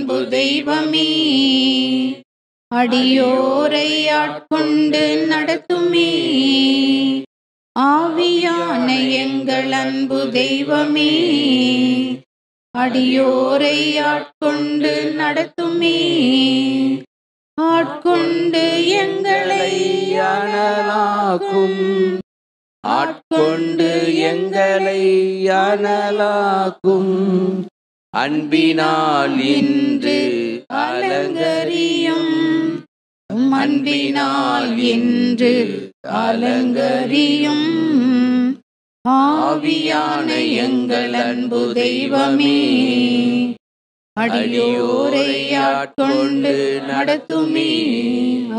அன்பு தெய்வமே, அடியோரை ஆட்கொண்டு நடத்துமே. ஆவியான எங்கள் அன்பு தெய்வமே, அடியோரை ஆட்கொண்டு நடத்துமே. ஆட்கொண்டு எங்களை அனலாக்கும், ஆட்கொண்டு எங்களை அனலாக்கும். அன்பினால் இன்று அலங்கரியும், அன்பினால் இன்று அலங்கரியும். ஆவியான எங்கள் அன்பு தெய்வமே, அடியோரை ஆட்கொண்டு நடத்துமே.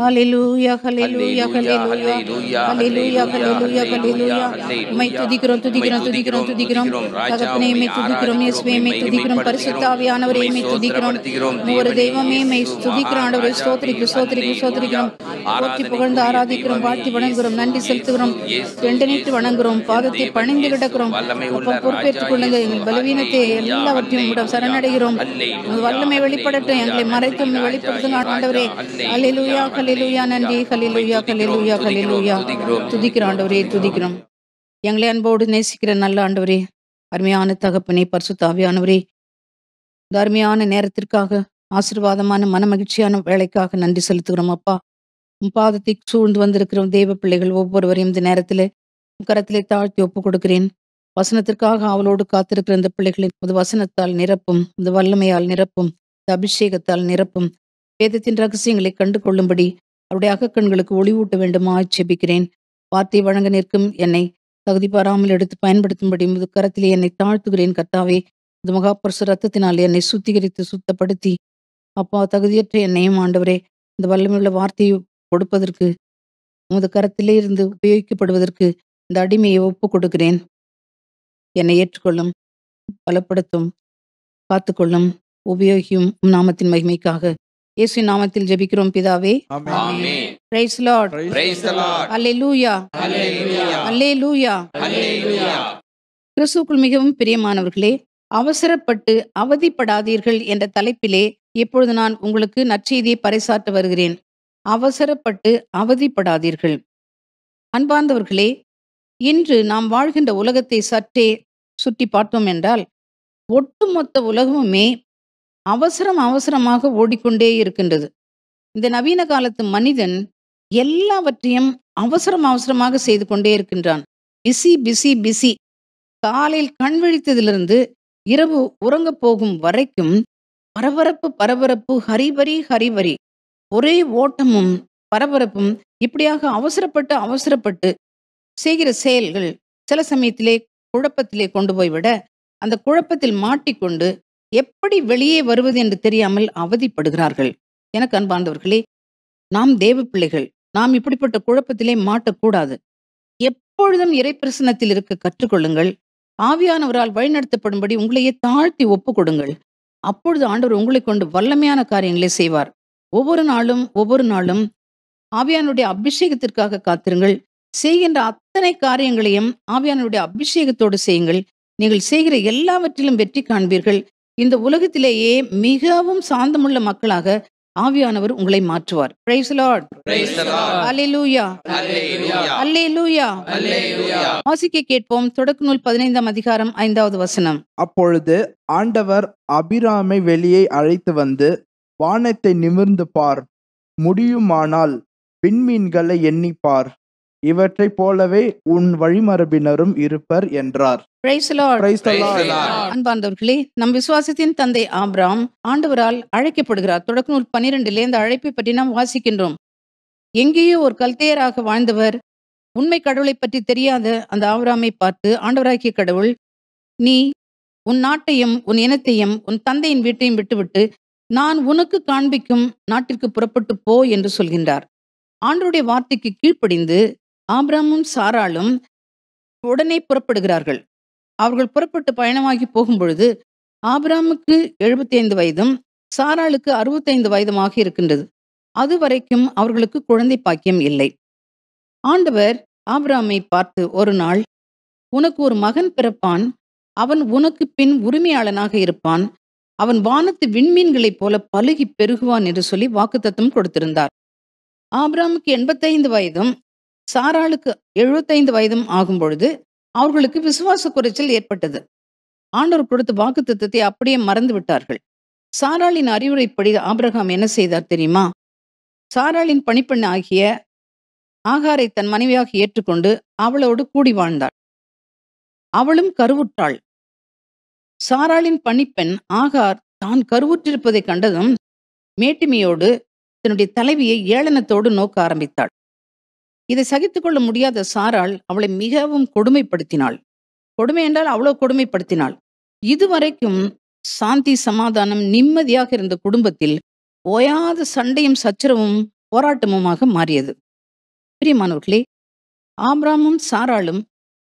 ஹல்லேலூயா, ஹல்லேலூயா, ஹல்லேலூயா, ஹல்லேலூயா, ஹல்லேலூயா, ஹல்லேலூயா. உம்மை துதிக்கிறோம், துதிக்கிறோம், துதிக்கிறோம், துதிக்கிறோம். தகப்பனே உம்மை துதிக்கிறோம், இயேசுவே உம்மை துதிக்கிறோம், பரிசுத்த ஆவியானவரே உம்மை துதிக்கிறோம். ஒரு தெய்வமே உம்மை துதிக்கிறோம் ஆண்டவரே. ஸ்தோத்திரிக்கிறோம், ஸ்தோத்திரிக்கிறோம், ஸ்தோத்திரிக்கிறோம். போற்றி புகழ்ந்து ஆராதிக்கிறோம், வாழ்த்தி வணங்குகிறோம், நன்றி செலுத்துகிறோம், ரெண்டனிட்டு வணங்குகிறோம், பாதத்தை பணிந்து கிடக்கிறோம். அப்பா பொறுப்பேற்றுக் கொள்ளுங்க. எங்கள் பலவீனத்தை எல்லாவற்றையும் விட சரணடைகிறோம். வல்லமை வெளிப்படட்டும், எங்களை மறைத்து வெளிப்படுத்துங்க ஆண்டவரே. ஹல்லேலூயா, ஹல்லேலூயா, நன்றி, ஹல்லேலூயா, ஹல்லேலூயா, ஹல்லேலூயா. துதிக்கிறோம் ஆண்டவரே, துதிக்கிறோம். எங்களை அன்போடு நேசிக்கிற நல்ல ஆண்டவரே, அருமையான தகப்பனே, பரிசுத்த ஆவியானவரே, இந்த அருமையான நேரத்திற்காக, ஆசீர்வாதமான மனமகிழ்ச்சியான வேலைக்காக நன்றி செலுத்துகிறோம் அப்பா. பாதத்தை சூழ்ந்து வந்திருக்கிறோம் தேவ பிள்ளைகள் ஒவ்வொருவரையும் இந்த நேரத்திலே கரத்திலே தாழ்த்தி ஒப்புக் கொடுக்கிறேன். வசனத்திற்காக அவளோடு காத்திருக்கிற இந்த பிள்ளைகளை இந்த வசனத்தால் நிரப்பும், இந்த வல்லமையால் நிரப்பும், இந்த அபிஷேகத்தால் நிரப்பும். வேதத்தின் ரகசியங்களை கண்டு கொள்ளும்படி அவருடைய அகக்கண்களுக்கு ஒளிவூட்ட வேண்டுமா ஜெபிக்கிறேன். வார்த்தை வழங்க நிற்கும் என்னை தகுதி பாராமல் எடுத்து பயன்படுத்தும்படி முது கரத்திலே என்னை தாழ்த்துகிறேன் கர்த்தாவே. இந்த மகாபுருஷ ரத்தத்தினால் என்னை சுத்திகரித்து சுத்தப்படுத்தி அப்பா தகுதியற்ற என்னையும் ஆண்டவரே இந்த வல்லமையுள்ள வார்த்தையை கொடுப்பதற்கு உமது கரத்திலே இருந்து உபயோகிக்கப்படுவதற்கு இந்த அடிமையை ஒப்புக் கொடுக்கிறேன். என்னை ஏற்றுக்கொள்ளும், பலப்படுத்தும், காத்துக்கொள்ளும், உபயோகியும் நாமத்தின் மகிமைக்காக இயேசுவின் நாமத்தில் ஜெபிக்கிறோம் பிதாவே. ஆமென். Praise Lord. Praise the Lord. Hallelujah, Hallelujah. Hallelujah. Hallelujah. கிறிஸ்துவுக்குள் மிகவும் பிரியமானவர்களே, அவசரப்பட்டு அவதிப்படாதீர்கள் என்ற தலைப்பிலே இப்பொழுது நான் உங்களுக்கு நற்செய்தியை பறைசாற்ற வருகிறேன். அவசரப்பட்டு அவதிப்படாதீர்கள். அன்பார்ந்தவர்களே, இன்று நாம் வாழ்கின்ற உலகத்தை சற்றே சுற்றி பார்த்தோம் என்றால் ஒட்டுமொத்த உலகமுமே அவசரமாக ஓடிக்கொண்டே இருக்கின்றது. இந்த நவீன காலத்து மனிதன் எல்லாவற்றையும் அவசரமாக செய்து கொண்டே இருக்கின்றான். Busy busy busy. காலையில் கண் விழித்ததிலிருந்து இரவு உறங்க போகும் வரைக்கும் பரபரப்பு, ஹரிபரி. ஒரே ஓட்டமும் பரபரப்பும். இப்படியாக அவசரப்பட்டு செய்கிற செயல்கள் சில சமயத்திலே குழப்பத்திலே கொண்டு போய்விட, அந்த குழப்பத்தில் மாட்டிக்கொண்டு எப்படி வெளியே வருவது என்று தெரியாமல் அவதிப்படுகிறார்கள். எனக்கு அன்பார்ந்தவர்களே, நாம் தேவ பிள்ளைகள், நாம் இப்படிப்பட்ட குழப்பத்திலே மாட்டக்கூடாது. எப்பொழுதும் இறைப்பிரசன்னத்தில் இருக்க கற்றுக்கொள்ளுங்கள். ஆவியானவரால் வழிநடத்தப்படும்படி உங்களையே தாழ்த்தி ஒப்புக் கொடுங்கள். அப்பொழுது ஆண்டவர் உங்களை கொண்டு வல்லமையான காரியங்களை செய்வார். ஒவ்வொரு நாளும் ஆவியானுடைய அபிஷேகத்திற்காக காத்திருங்கள். செய்கின்ற அத்தனை காரியங்களையும் ஆவியானுடைய அபிஷேகத்தோடு செய்யுங்கள். நீங்கள் செய்கிற எல்லாவற்றிலும் வெற்றி காண்பீர்கள். இந்த உலகத்திலேயே மிகவும் சாந்தமுள்ள மக்களாக ஆவியானவர் உங்களை மாற்றுவார். Praise the Lord. Praise the Lord. Hallelujah. Hallelujah. Hallelujah. Hallelujah. வாசிக்க கேட்போம். தொடக்க நூல் 15ஆம் அதிகாரம் 5வது வசனம். அப்பொழுது ஆண்டவர் அபிராமை வெளியே அழைத்து வந்து, வானத்தை நிமிர்ந்து பார், முடியுமானால் விண்மீன்களை எண்ணிப்பார், இவற்றைப் போலவே உன் வழிமரபினரும் இருப்பர் என்றார். Praise the Lord. Praise the Praise Lord. the Lord. அன்பார்ந்தவர்களே, நம் விசுவாசத்தின் தந்தை ஆபிரகாம் ஆண்டவரால் அழைக்கப்படுகிறார். தொடக்க நூல் 12 இந்த அழைப்பை பற்றி நாம் வாசிக்கின்றோம். எங்கேயோ ஒரு கல்தேயராக வாழ்ந்தவர், உண்மை கடவுளை பற்றி தெரியாத அந்த ஆபிரகாமை பார்த்து ஆண்டவராகிய கடவுள், நீ உன் நாட்டையும் உன் இனத்தையும் உன் தந்தையின் வீட்டையும் விட்டுவிட்டு நான் உனக்கு காண்பிக்கும் நாட்டிற்கு புறப்பட்டு போ என்று சொல்கின்றார். ஆண்டவருடைய வார்த்தைக்கு கீழ்ப்படிந்து ஆபிரகாமும் சாராளும் உடனே புறப்படுகிறார்கள். அவர்கள் புறப்பட்டு பயணமாகி போகும் பொழுது ஆபிரகாமுக்கு 75 வயதும் சாராளுக்கு 65 வயதுமாக இருக்கின்றது. அதுவரைக்கும் அவர்களுக்கு குழந்தை பாக்கியம் இல்லை. ஆண்டவர் ஆபிரகாமை பார்த்து ஒரு நாள், உனக்கு ஒரு மகன் பிறப்பான், அவன் உனக்கு பின் உரிமையாளனாக இருப்பான், அவன் வானத்து விண்மீன்களைப் போல பலுகி பெருகுவான் என்று சொல்லி வாக்குத்தத்தம் கொடுத்திருந்தார். ஆபிரகாமுக்கு 85 வயதும் சாராளுக்கு 75 வயதும் ஆகும் பொழுது அவர்களுக்கு விசுவாச குறைச்சல் ஏற்பட்டது. ஆண்டவர் கொடுத்த வாக்குத்தத்தத்தை அப்படியே மறந்து விட்டார்கள். சாராளின் அறிவுரைப்படி ஆபிரகாம் என்ன செய்தார் தெரியுமா? சாராளின் பணிப்பெண் ஆகிய ஆகாரை தன் மனைவியாக ஏற்றுக்கொண்டு அவளோடு கூடி வாழ்ந்தாள். அவளும் கருவுற்றாள். சாராளின் பணிப்பெண் ஆகார் தான் கருவுற்றிருப்பதை கண்டதும் மேட்டிமையோடு தன்னுடைய தலைவியை ஏளனத்தோடு நோக்க ஆரம்பித்தாள். இதை சகித்துக் கொள்ள முடியாத சாராள் அவளை மிகவும் கொடுமைப்படுத்தினாள். கொடுமை என்றால் அவ்வளவு கொடுமைப்படுத்தினாள். இதுவரைக்கும் சாந்தி, சமாதானம், நிம்மதியாக இருந்த குடும்பத்தில் ஓயாத சண்டையும் சச்சரவும் போராட்டமுமாக மாறியது. பிரியமானவர்களே, ஆபிரகாமும் சாராளும்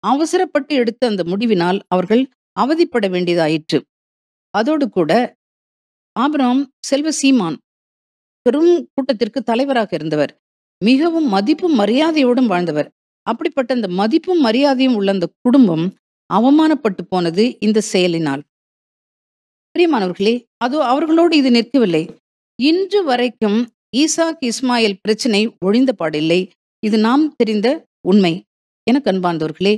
அவசரப்பட்டு எடுத்த அந்த முடிவினால் அவர்கள் அவதிப்பட வேண்டியதாயிற்று. அதோடு கூட ஆபிரகாம் செல்வ சீமான், பெரும் கூட்டத்திற்கு தலைவராக இருந்தவர், மிகவும் மதிப்பும் மரியாதையோடும் வாழ்ந்தவர். அப்படிப்பட்ட அந்த மதிப்பும் மரியாதையும் உள்ள அந்த குடும்பம் அவமானப்பட்டு போனது இந்த செயலினால். பிரியமானவர்களே, அதோ அவர்களோடு இது நிற்கவில்லை. இன்று வரைக்கும் ஈசாக் இஸ்மாயில் பிரச்சனை ஒழிந்த பாடில்லை. இது நாம் தெரிந்த உண்மை. எனக்கு அன்பார்ந்தவர்களே,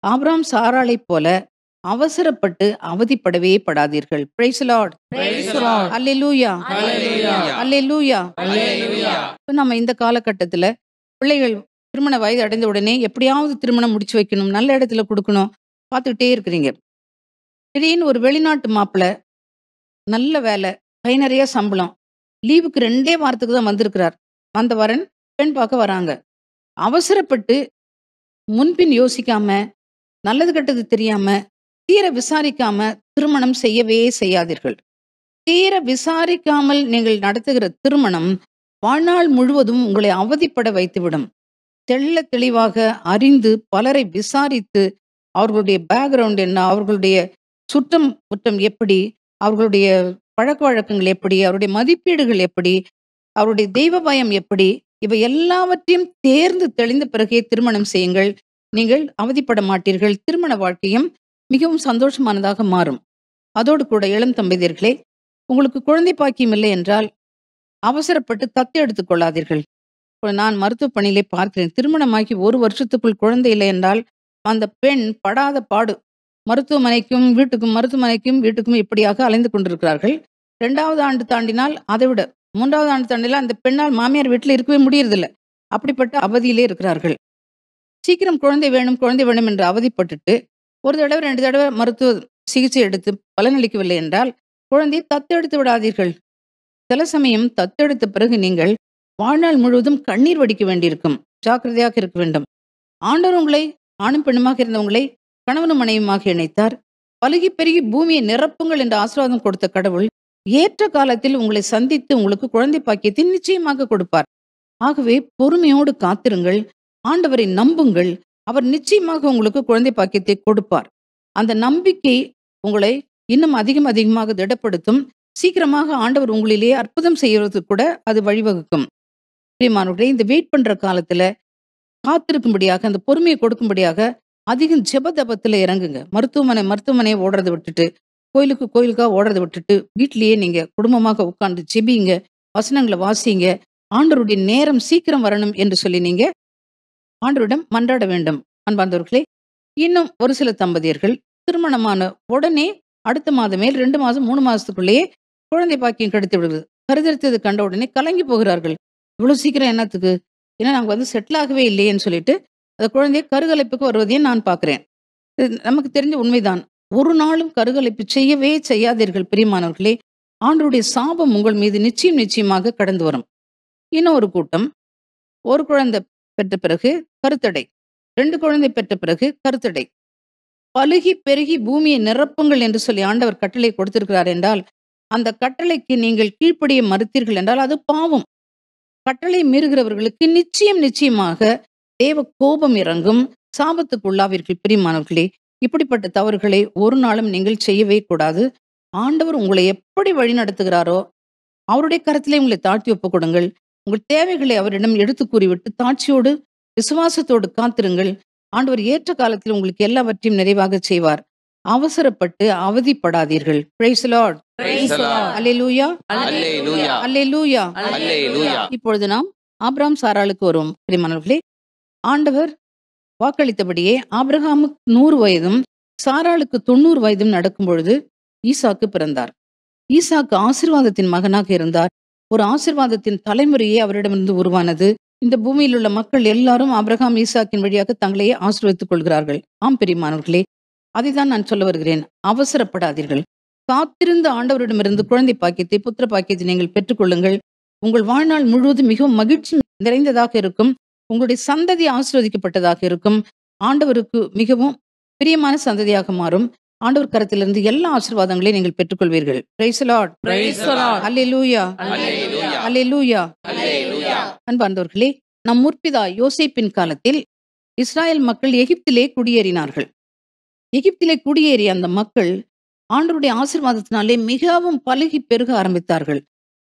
ஆபிரகாம் சாராளைப் போல அவசரப்பட்டு அவதிப்படவே படாதீர்கள். Price the Lord. அல்லேலூயா. அல்லேலூயா. இப்ப நம்ம இந்த காலகட்டத்துல பிள்ளைகள் திருமண வயது அடைந்த உடனே எப்படியாவது திருமணம் முடிச்சு வைக்கணும், நல்ல இடத்துல கொடுக்கணும், பார்த்துக்கிட்டே இருக்கிறீங்க. திடீர்னு ஒரு வெளிநாட்டு மாப்பிள்ளை, நல்ல வேலை, கை நிறைய சம்பளம், லீவுக்கு 2 வாரத்துக்கு தான் வந்திருக்கிறார். வந்த வரன் பெண் பார்க்க வராங்க. அவசரப்பட்டு முன்பின் யோசிக்காம, நல்லது கெட்டது தெரியாம, தீர விசாரிக்காம திருமணம் செய்யவே செய்யாதீர்கள். தீர விசாரிக்காமல் நீங்கள் நடத்துகிற திருமணம் வாழ்நாள் முழுவதும் உங்களை அவதிப்பட வைத்துவிடும். தெள்ள தெளிவாக அறிந்து பலரை விசாரித்து அவர்களுடைய பேக்ரவுண்ட் என்ன, அவர்களுடைய சுற்றம் குற்றம் எப்படி, அவர்களுடைய பழக்க வழக்கங்கள் எப்படி, அவருடைய மதிப்பீடுகள் எப்படி, அவருடைய தெய்வ பயம் எப்படி, இவை எல்லாவற்றையும் தேர்ந்து தெளிந்த பிறகே திருமணம் செய்யுங்கள். நீங்கள் அவதிப்பட மாட்டீர்கள். திருமண வாழ்க்கையும் மிகவும் சந்தோஷமானதாக மாறும். அதோடு கூட இளம் தம்பதியர்களே, உங்களுக்கு குழந்தை பாக்கியம் இல்லை என்றால் அவசரப்பட்டு தத்து எடுத்துக் கொள்ளாதீர்கள். நான் மருத்துவ பணியிலே பார்க்கிறேன். திருமணமாகி 1 வருஷத்துக்குள் குழந்தை இல்லை என்றால் அந்த பெண் படாத பாடு. மருத்துவமனைக்கும் வீட்டுக்கும், மருத்துவமனைக்கும் வீட்டுக்கும் இப்படியாக அலைந்து கொண்டிருக்கிறார்கள். 2வது ஆண்டு தாண்டினால் அதை விட, 3வது ஆண்டு தாண்டினால் அந்த பெண்ணால் மாமியார் வீட்டில் இருக்கவே முடியறதில்லை. அப்படிப்பட்ட அவதியிலே இருக்கிறார்கள். சீக்கிரம் குழந்தை வேணும் குழந்தை வேணும் என்று அவதிப்பட்டுட்டு 1 தடவை 2 தடவை மருத்துவ சிகிச்சை எடுத்து பலனளிக்கவில்லை என்றால் குழந்தையை தத்தெடுத்து விடாதீர்கள். சில சமயம் தத்தெடுத்த பிறகு நீங்கள் வாழ்நாள் முழுவதும் கண்ணீர் வடிக்க வேண்டியிருக்கும். ஜாக்கிரதையாக இருக்க வேண்டும். ஆண்டவர் உங்களை ஆணும் பெண்ணுமாக இருந்தவங்களை கணவனும் மனைவியுமாக இணைத்தார். பலுகி பெருகி பூமியை நிரப்புங்கள் என்ற ஆசீர்வாதம் கொடுத்த கடவுள் ஏற்ற காலத்தில் உங்களை சந்தித்து உங்களுக்கு குழந்தை பாக்கியத்தை நிச்சயமாக கொடுப்பார். ஆகவே பொறுமையோடு காத்திருங்கள். ஆண்டவரை நம்புங்கள். அவர் நிச்சயமாக உங்களுக்கு குழந்தை பாக்கியத்தை கொடுப்பார். அந்த நம்பிக்கை உங்களை இன்னும் அதிகமாக திடப்படுத்தும். சீக்கிரமாக ஆண்டவர் உங்களிலே அற்புதம் செய்யறதுக்கு கூட அது வழிவகுக்கும். பிரியமானவர்களே, இந்த வெயிட் பண்ற காலத்துல காத்திருக்கும்படியாக, அந்த பொறுமையை கொடுக்கும்படியாக அதிகம் ஜெபதபத்துல இறங்குங்க. மருத்துவமனையை ஓடுறதை விட்டுட்டு, கோயிலுக்கா ஓடுறதை விட்டுட்டு, வீட்டிலேயே நீங்க குடும்பமாக உட்கார்ந்து ஜெபிங்க, வசனங்களை வாசிங்க. ஆண்டவருடைய நேரம் சீக்கிரம் வரணும் என்று சொல்லி நீங்க ஆண்டவரிடம் மன்றாட வேண்டும். அன்பார்ந்தவர்களே, இன்னும் ஒரு சில தம்பதியர்கள் திருமணமான உடனே அடுத்த மாதமே 2 மாதம் 3 மாசத்துக்குள்ளேயே குழந்தை பாக்கியம் கிடைத்து விடுகிறது. கருதரித்தது கண்ட உடனே கலங்கி போகிறார்கள். இவ்வளவு சீக்கிரம் என்னத்துக்கு? ஏன்னா நாங்க செட்டில் ஆகவே இல்லையேன்னு சொல்லிட்டு அந்த குழந்தைய கருகலைப்புக்கு வருவதையும் நான் பார்க்கிறேன். இது நமக்கு தெரிஞ்ச உண்மைதான். ஒரு நாளும் கருகலைப்பு செய்யவே செய்யாதீர்கள். பிரியமானவர்களே, ஆண்டவருடைய சாபம் உங்கள் மீது நிச்சயமாக கடந்து வரும். இன்னும் ஒரு கூட்டம், ஒரு குழந்தை பெற்ற பிறகு கருத்தடை, 2 குழந்தை பெற்ற பிறகு கருத்தடை. பலுகி பெருகி பூமியை நிரப்புங்கள் என்று சொல்லி ஆண்டவர் கட்டளை கொடுத்திருக்கிறார் என்றால், அந்த கட்டளைக்கு நீங்கள் கீழ்ப்படிய மறுத்தீர்கள் என்றால் அது பாவம். கட்டளை மீறுகிறவர்களுக்கு நிச்சயமாக தேவ கோபம் இறங்கும், சாபத்துக்கு உள்ளாவீர்கள். பிரியமானவர்களே, இப்படிப்பட்ட தவறுகளை ஒரு நாளும் நீங்கள் செய்யவே கூடாது. ஆண்டவர் உங்களை எப்படி வழி நடத்துகிறாரோ அவருடைய கரத்திலே உங்களை தாழ்த்தி ஒப்புக் கொடுங்கள். உங்கள் தேவைகளை அவரிடம் எடுத்து கூறிவிட்டு தாட்சியோடு விசுவாசத்தோடு காத்திருங்கள். ஆண்டவர் ஏற்ற காலத்தில் உங்களுக்கு எல்லாவற்றையும் நிறைவாக செய்வார். அவசரப்பட்டு அவதிப்படாதீர்கள். Praise the Lord. Praise the Lord. Hallelujah Hallelujah. Hallelujah. Hallelujah. இப்பொழுது நாம் ஆபிரகாம் சாராளுக்கு வருவோம் பிரியமானவர்களே. ஆண்டவர் வாக்களித்தபடியே ஆபிரகாமுக்கு 100 வயதும் சாராளுக்கு 90 வயதும் நடக்கும் பொழுது ஈசாக்கு பிறந்தார். ஈசாக்கு ஆசீர்வாதத்தின் மகனாக இருந்தார். ஒரு ஆசீர்வாதத்தின் தலைமுறையே அவரிடமிருந்து உருவானது. இந்த பூமியில் உள்ள மக்கள் எல்லாரும் ஆபிரகாம் ஈசாக்கின் வழியாக தங்களையே ஆசீர்வதித்துக் கொள்கிறார்கள். ஆம் பிரியமானவர்களே, அதைதான் நான் சொல்ல வருகிறேன். அவசரப்படாதீர்கள். காத்திருந்த ஆண்டவரிடமிருந்து குழந்தை பாக்கியத்தை, புத்திர பாக்கியத்தை நீங்கள் பெற்றுக்கொள்ளுங்கள். உங்கள் வாழ்நாள் முழுவதும் மிகவும் மகிழ்ச்சி நிறைந்ததாக இருக்கும். உங்களுடைய சந்ததி ஆசீர்வதிக்கப்பட்டதாக இருக்கும். ஆண்டவருக்கு மிகவும் பிரியமான சந்ததியாக மாறும். ஆண்டவர் கரத்திலிருந்து எல்லா ஆசீர்வாதங்களையும் நீங்கள் பெற்றுக்கொள்வீர்கள். Praise the Lord. Praise the Lord. Hallelujah Hallelujah. Hallelujah. Hallelujah. அன்பார்ந்தவர்களே, நம் முற்பிதா யோசேப்பின் காலத்தில் இஸ்ராயேல் மக்கள் எகிப்திலே குடியேறினார்கள். எகிப்திலே குடியேறிய அந்த மக்கள் ஆண்டவருடைய ஆசீர்வாதத்தினாலே மிகவும் பலுகி பெருக ஆரம்பித்தார்கள்.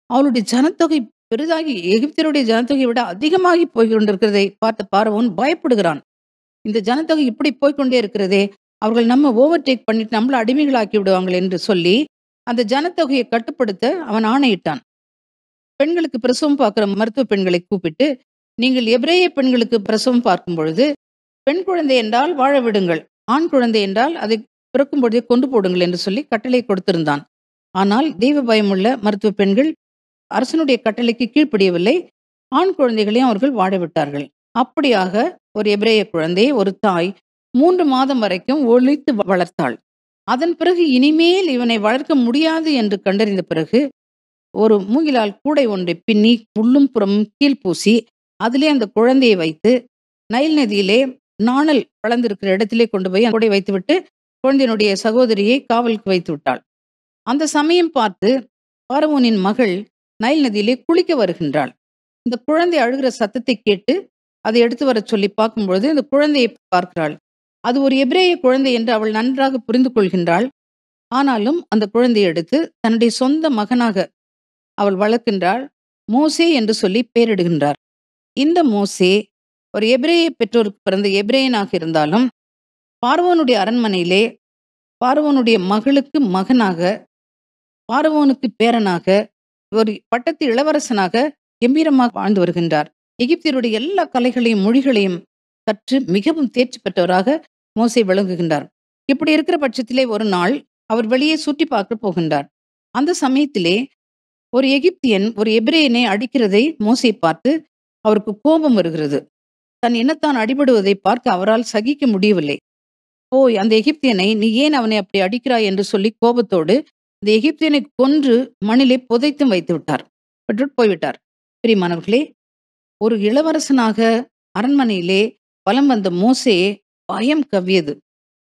அவருடைய ஜனத்தொகை பெரிதாகி எகிப்தியருடைய ஜனத்தொகையை விட அதிகமாகி போய் கொண்டிருக்கிறதை பார்த்த பார்வோன் பயப்படுகிறான். இந்த ஜனத்தொகை இப்படி போய்க்கொண்டே இருக்கிறதே, அவர்கள் நம்ம ஓவர்டேக் பண்ணிட்டு நம்மள அடிமைகளாக்கி விடுவாங்கள் என்று சொல்லி அந்த ஜனத்தொகையை கட்டுப்படுத்த அவன் ஆணையிட்டான். பெண்களுக்கு பிரசவம் பார்க்கிற மருத்துவ பெண்களை கூப்பிட்டு, நீங்கள் எபிரேய பெண்களுக்கு பிரசவம் பார்க்கும் பொழுது பெண் குழந்தை என்றால் வாழ விடுங்கள், ஆண் குழந்தை என்றால் அதை பிறக்கும் பொழுதே கொண்டு போடுங்கள் என்று சொல்லி கட்டளை கொடுத்திருந்தான். ஆனால் தெய்வ பயமுள்ள மருத்துவ பெண்கள் அரசனுடைய கட்டளைக்கு கீழ்ப்படியவில்லை. ஆண் குழந்தைகளையும் அவர்கள் வாழ விட்டார்கள். அப்படியாக ஒரு எபிரேய குழந்தையை ஒரு தாய் 3 மாதம் வரைக்கும் ஒளித்து வளர்த்தாள். அதன் பிறகு இனிமேல் இவனை வளர்க்க முடியாது என்று கண்டறிந்த பிறகு ஒரு மூங்கிலால் கூடை ஒன்றை பின்னி உள்ளும் புறமும் கீழ் பூசி அதிலே அந்த குழந்தையை வைத்து நைல் நதியிலே நாணல் வளர்ந்திருக்கிற இடத்திலே கொண்டு போய் அந்த கூடை வைத்துவிட்டு குழந்தையினுடைய சகோதரியை காவலுக்கு வைத்து விட்டாள். அந்த சமயம் பார்த்து பார்வோனின் மகள் நைல் நதியிலே குளிக்க வருகின்றாள். இந்த குழந்தை அழுகிற சத்தத்தை கேட்டு அதை எடுத்து வர சொல்லி பார்க்கும்பொழுது இந்த குழந்தையை பார்க்கிறாள். அது ஒரு எபிரேய குழந்தை என்று அவள் நன்றாக புரிந்து கொள்கின்றாள். ஆனாலும் அந்த குழந்தையை எடுத்து தன்னுடைய சொந்த மகனாக அவள் வளர்க்கின்றாள். மோசே என்று சொல்லி பெயரிடுகின்றார். இந்த மோசே ஒரு எபிரேய பெற்றோருக்கு பிறந்த எபிரேயனாக இருந்தாலும் பார்வோனுடைய அரண்மனையிலே பார்வோனுடைய மகளுக்கு மகனாக, பார்வோனுக்கு பேரனாக, ஒரு பட்டத்து இளவரசனாக கம்பீரமாக வாழ்ந்து வருகின்றார். எகிப்தியருடைய எல்லா கலைகளையும் மொழிகளையும் கற்று மிகவும் தேர்ச்சி பெற்றவராக மோசே விளங்குகின்றார். இப்படி இருக்கிற பட்சத்திலே ஒரு நாள் அவர் வெளியே சுற்றி பார்க்க போகின்றார். அந்த சமயத்திலே ஒரு எகிப்தியன் ஒரு எபிரேயனை அடிக்கிறதை மோசே பார்த்து அவருக்கு கோபம் வருகிறது. தன் இனத்தான் அடிபடுவதை பார்க்க அவரால் சகிக்க முடியவில்லை. போய் அந்த எகிப்தியனை, நீ ஏன் அவனை அப்படி அடிக்கிறாய் என்று சொல்லி கோபத்தோடு இந்த எகிப்தியனை கொன்று மண்ணிலே புதைத்தும் வைத்து விட்டார். விட்டுட்டு போய்விட்டார். பிரியமானவர்களே, ஒரு இளவரசனாக அரண்மனையிலே வலம் வந்த மோசே பயம் கவ்வியது.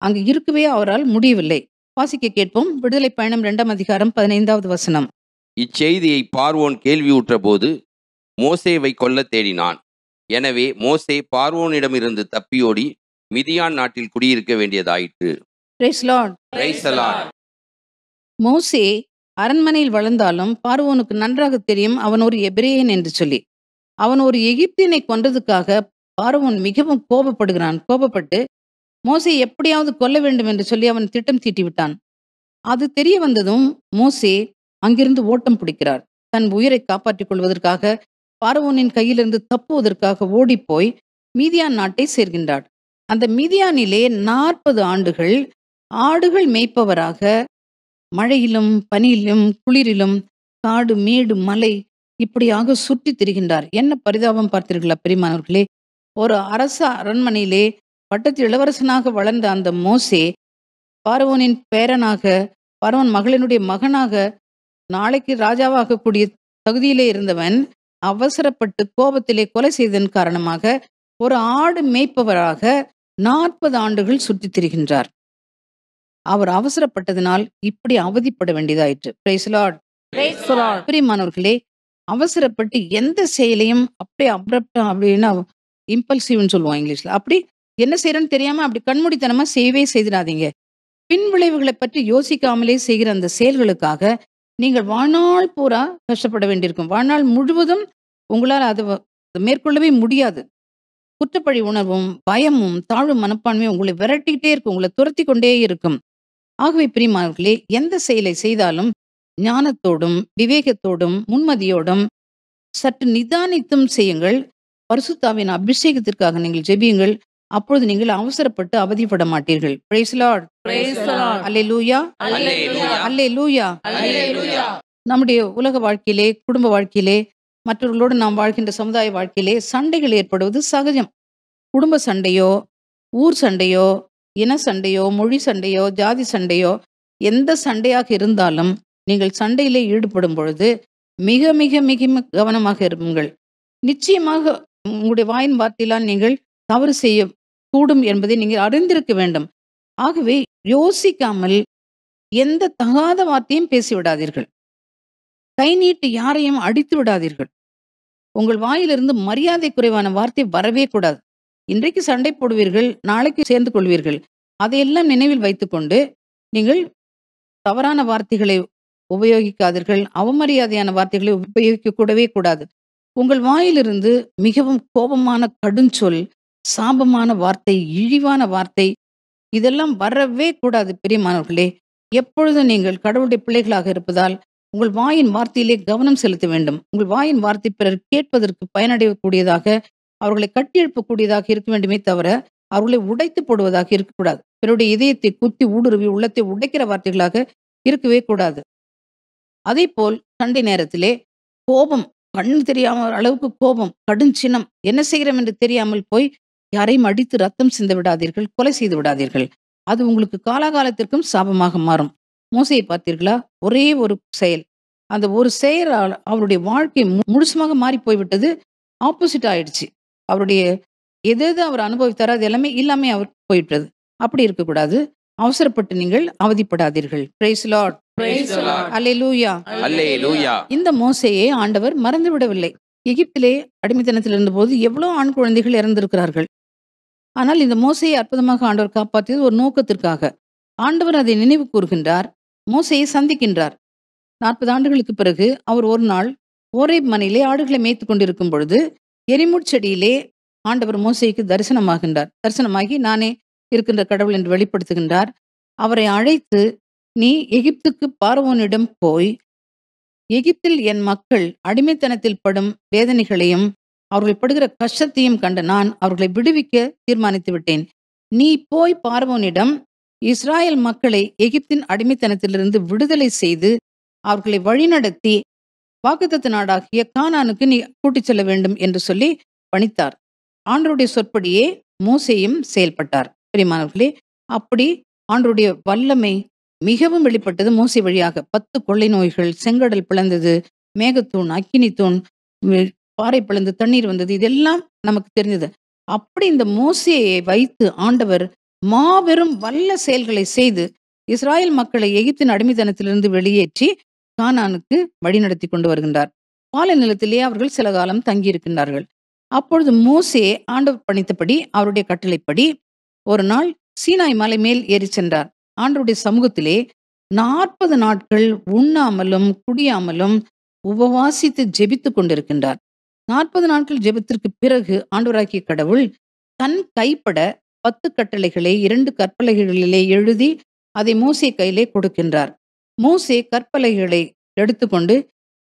அங்கு இருக்கவே அவரால் முடியவில்லை. வாசிக்க கேட்போம். விடுதலை பயணம் 2ஆம் அதிகாரம் 15வது வசனம். இச்செய்தியை பார்வோன் கேள்வியுற்ற போது மோசேவை கொல்ல தேடினான். எனவே மோசே பார்வோனிடமிருந்து தப்பியோடி மிதியான் நாட்டில் குடியிருக்க வேண்டியதாயிற்று. Praise Lord. Praise the Lord. மோசே அரண்மனையில் வளர்ந்தாலும் பார்வோனுக்கு நன்றாக தெரியும் அவன் ஒரு எபிரேயன் என்று சொல்லி. அவன் ஒரு எகிப்தியனை கொன்றதுக்காக பார்வோன் மிகவும் கோபப்படுகிறான். கோபப்பட்டு மோசே எப்படியாவது கொல்ல வேண்டும் என்று சொல்லி அவன் திட்டம் தீட்டி விட்டான். அது தெரிய வந்ததும் மோசே அங்கிருந்து ஓட்டம் பிடிக்கிறார். தன் உயிரை காப்பாற்றிக் கொள்வதற்காக, பார்வோனின் கையிலிருந்து தப்புவதற்காக ஓடிப்போய் மீதியான் நாட்டை சேர்கின்றார். அந்த மீதியானிலே 40 ஆண்டுகள் ஆடுகள் மேய்ப்பவராக மழையிலும் பனியிலும் குளிரிலும் காடு மேடு மலை இப்படியாக சுற்றி திரிகின்றார். என்ன பரிதாபம் பார்த்தீர்களா பெரியமானவர்களே? ஒரு அரச அரண்மனையிலே பட்டத்து இளவரசனாக வளர்ந்த அந்த மோசே பார்வோனின் பேரனாக, பார்வோன் மகளினுடைய மகனாக, நாளைக்கு ராஜாவாகக்கூடிய தகுதியிலே இருந்தவன் அவசரப்பட்டு கோபத்திலே கொலை செய்ததன் காரணமாக ஒரு ஆடு மேய்ப்பவராக 40 ஆண்டுகள் சுற்றித் திரிகின்றார். அவர் அவசரப்பட்டதினால் இப்படி அவதிப்பட வேண்டியதாயிற்று. Praise lord. பிரியமானவர்களே, அவசரப்பட்டு எந்த செயலையும் அப்படியே அப்ரப்டா அப்படின்னா இம்பல்சிவ்னு சொல்லுவோம் இங்கிலீஷ்ல. அப்படி என்ன செய்யறன்னு தெரியாம அப்படி கண்மூடித்தனமா செய்யவே செய்திடாதீங்க. பின் விளைவுகளை பற்றி யோசிக்காமலே செய்கிற அந்த செயல்களுக்காக நீங்கள் வாழ்நாள் பூரா கஷ்டப்பட வேண்டியிருக்கும். வாழ்நாள் முழுவதும் உங்களால் அதை மேற்கொள்ளவே முடியாது. குற்றப்பழி உணர்வும் பயமும் தாழ்வு மனப்பான்மையும் உங்களை விரட்டிக்கிட்டே இருக்கும், உங்களை துரத்தி கொண்டே இருக்கும். ஆகவே பிரியமானவர்களே, எந்த செயலை செய்தாலும் ஞானத்தோடும் விவேகத்தோடும் முன்மதியோடும் சற்று நிதானித்தும் செய்யுங்கள். பரிசுத்தாவின் அபிஷேகத்திற்காக நீங்கள் ஜெபியுங்கள். அப்பொழுது நீங்கள் அவசரப்பட்டு அவதிப்பட மாட்டீர்கள். Praise Lord. Praise the Lord. Hallelujah. Hallelujah. Hallelujah. Hallelujah. நம்முடைய உலக வாழ்க்கையிலே, குடும்ப வாழ்க்கையிலே, மற்றவர்களோடு நாம் வாழ்கின்ற சமுதாய வாழ்க்கையிலே சண்டைகள் ஏற்படுவது சகஜம். குடும்ப சண்டையோ, ஊர் சண்டையோ, இன சண்டையோ, மொழி சண்டையோ, ஜாதி சண்டையோ, எந்த சண்டையாக இருந்தாலும் நீங்கள் சண்டையிலே ஈடுபடும் பொழுது மிக மிக மிக கவனமாக இருங்கள். நிச்சயமாக உங்களுடைய வாயின் வார்த்தையினால் நீங்கள் தவறு செய்ய கூடும் என்பதை நீங்கள் அறிந்திருக்க வேண்டும். ஆகவே யோசிக்காமல் எந்த தகாத வார்த்தையும் பேசிவிடாதீர்கள். கை நீட்டி யாரையும் அடித்து விடாதீர்கள். உங்கள் வாயிலிருந்து மரியாதை குறைவான வார்த்தை வரவே கூடாது. இன்றைக்கு சண்டை போடுவீர்கள், நாளைக்கு சேர்ந்து கொள்வீர்கள். அதையெல்லாம் நினைவில் வைத்துக்கொண்டு நீங்கள் தவறான வார்த்தைகளை உபயோகிக்காதீர்கள். அவமரியாதையான வார்த்தைகளை உபயோகிக்க கூடவே கூடாது. உங்கள் வாயிலிருந்து மிகவும் கோபமான கடுஞ்சொல், சாபமான வார்த்தை, இழிவான வார்த்தை இதெல்லாம் வரவே கூடாது. பிரியமானவர்களே, எப்பொழுதும் நீங்கள் கடவுளுடைய பிள்ளைகளாக இருப்பதால் உங்கள் வாயின் வார்த்தையிலே கவனம் செலுத்த வேண்டும். உங்கள் வாயின் வார்த்தை பிறர் கேட்பதற்கு பயனடையக்கூடியதாக, அவர்களை கட்டியெழுப்பக்கூடியதாக இருக்க வேண்டுமே தவிர அவர்களை உடைத்து போடுவதாக இருக்கக்கூடாது. பிறருடைய இதயத்தை குத்தி ஊடுருவி உள்ளத்தை உடைக்கிற வார்த்தைகளாக இருக்கவே கூடாது. அதேபோல் சண்டை நேரத்திலே கோபம், கண்ணு தெரியாம அளவுக்கு கோபம், கடுஞ்சினம், என்ன செய்கிறோம் என்று தெரியாமல் போய் யாரையும் அடித்து ரத்தம் சிந்த விடாதீர்கள், கொலை செய்து விடாதீர்கள். அது உங்களுக்கு காலாகாலத்திற்கும் சாபமாக மாறும். மோசேயை பார்த்தீர்களா? ஒரே ஒரு செயல், அந்த ஒரு செயலால் அவருடைய வாழ்க்கை முழுசுமாக மாறி போய்விட்டது. ஆப்போசிட் ஆயிடுச்சு. அவருடைய எது எது அவர் அனுபவித்தாரோ அது எல்லாமே இல்லாமே அவர் போயிட்டது. அப்படி இருக்கக்கூடாது. அவசரப்பட்டு நீங்கள் அவதிப்படாதீர்கள். Praise Lord. Praise the Lord. அல்லேலூயா. அல்லேலூயா. இந்த மோசேயை ஆண்டவர் மறந்து விடவில்லை. எகிப்திலே அடிமைத்தனத்தில் இருந்தபோது எவ்வளவு ஆண் குழந்தைகள் இறந்திருக்கிறார்கள். ஆனால் இந்த மோசேயை அற்புதமாக ஆண்டவர் காப்பாற்றியது ஒரு நோக்கத்திற்காக. ஆண்டவர் அதை நினைவு கூறுகின்றார். மோசேயை சந்திக்கின்றார். 40 ஆண்டுகளுக்கு பிறகு அவர் ஒரு நாள் ஓரேப் மலையிலே ஆடுகளை மேய்த்து கொண்டிருக்கும் பொழுது எரிமுட் செடியிலே ஆண்டவர் மோசேக்கு தரிசனமாகின்றார். தரிசனமாகி நானே இருக்கின்ற கடவுள் என்று வெளிப்படுத்துகின்றார். அவரை அழைத்து, நீ எகிப்துக்கு பார்வோனிடம் போய், எகிப்தில் என் மக்கள் அடிமைத்தனத்தில் படும் வேதனைகளையும் அவர்கள் படுகிற கஷ்டத்தையும் கண்ட நான் அவர்களை விடுவிக்க தீர்மானித்து விட்டேன். நீ போய் பார்வோனிடம் இஸ்ராயேல் மக்களை எகிப்தின் அடிமைத்தனத்திலிருந்து விடுதலை செய்து அவர்களை வழிநடத்தி வாக்குத்தத்த நாடாகிய கானானுக்கு நீ கூட்டிச் செல்ல வேண்டும் என்று சொல்லி பணித்தார். ஆண்டவருடைய சொற்படியே மோசேயும் செயல்பட்டார். பிரியமானவர்களே, அப்படி ஆண்டவருடைய வல்லமை மிகவும் வெளிப்பட்டது மோசே வழியாக. 10 கொள்ளை நோய்கள், செங்கடல் பிளந்தது, மேகத்தூண், அக்கினி தூண், பாறை பிளந்து தண்ணீர் வந்தது, இதெல்லாம் நமக்கு தெரிஞ்சது. அப்படி இந்த மோசேயை வைத்து ஆண்டவர் மாபெரும் வல்ல செயல்களை செய்து இஸ்ராயேல் மக்களை எகிப்தின் அடிமைத்தனத்திலிருந்து வெளியேற்றி கானானுக்கு வழிநடத்தி கொண்டு வருகின்றார். பாலை நிலத்திலே அவர்கள் சில காலம் தங்கியிருக்கின்றார்கள். அப்பொழுது மோசே ஆண்டவர் பணித்தபடி அவருடைய கட்டளைப்படி ஒரு நாள் சீனாய் மலை மேல் ஏறி சென்றார். ஆண்டவருடைய சமூகத்திலே 40 நாட்கள் உண்ணாமலும் குடியாமலும் உபவாசித்து ஜெபித்து கொண்டிருக்கின்றார். 40 நாட்கள் ஜெபத்திற்கு பிறகு ஆண்டவராகிய கடவுள் தன் கைப்பட 10 கட்டளைகளை 2 கற்பலகைகளிலே எழுதி அதை மோசே கையிலே கொடுக்கின்றார். மோசே கற்பலகைகளை எடுத்துக்கொண்டு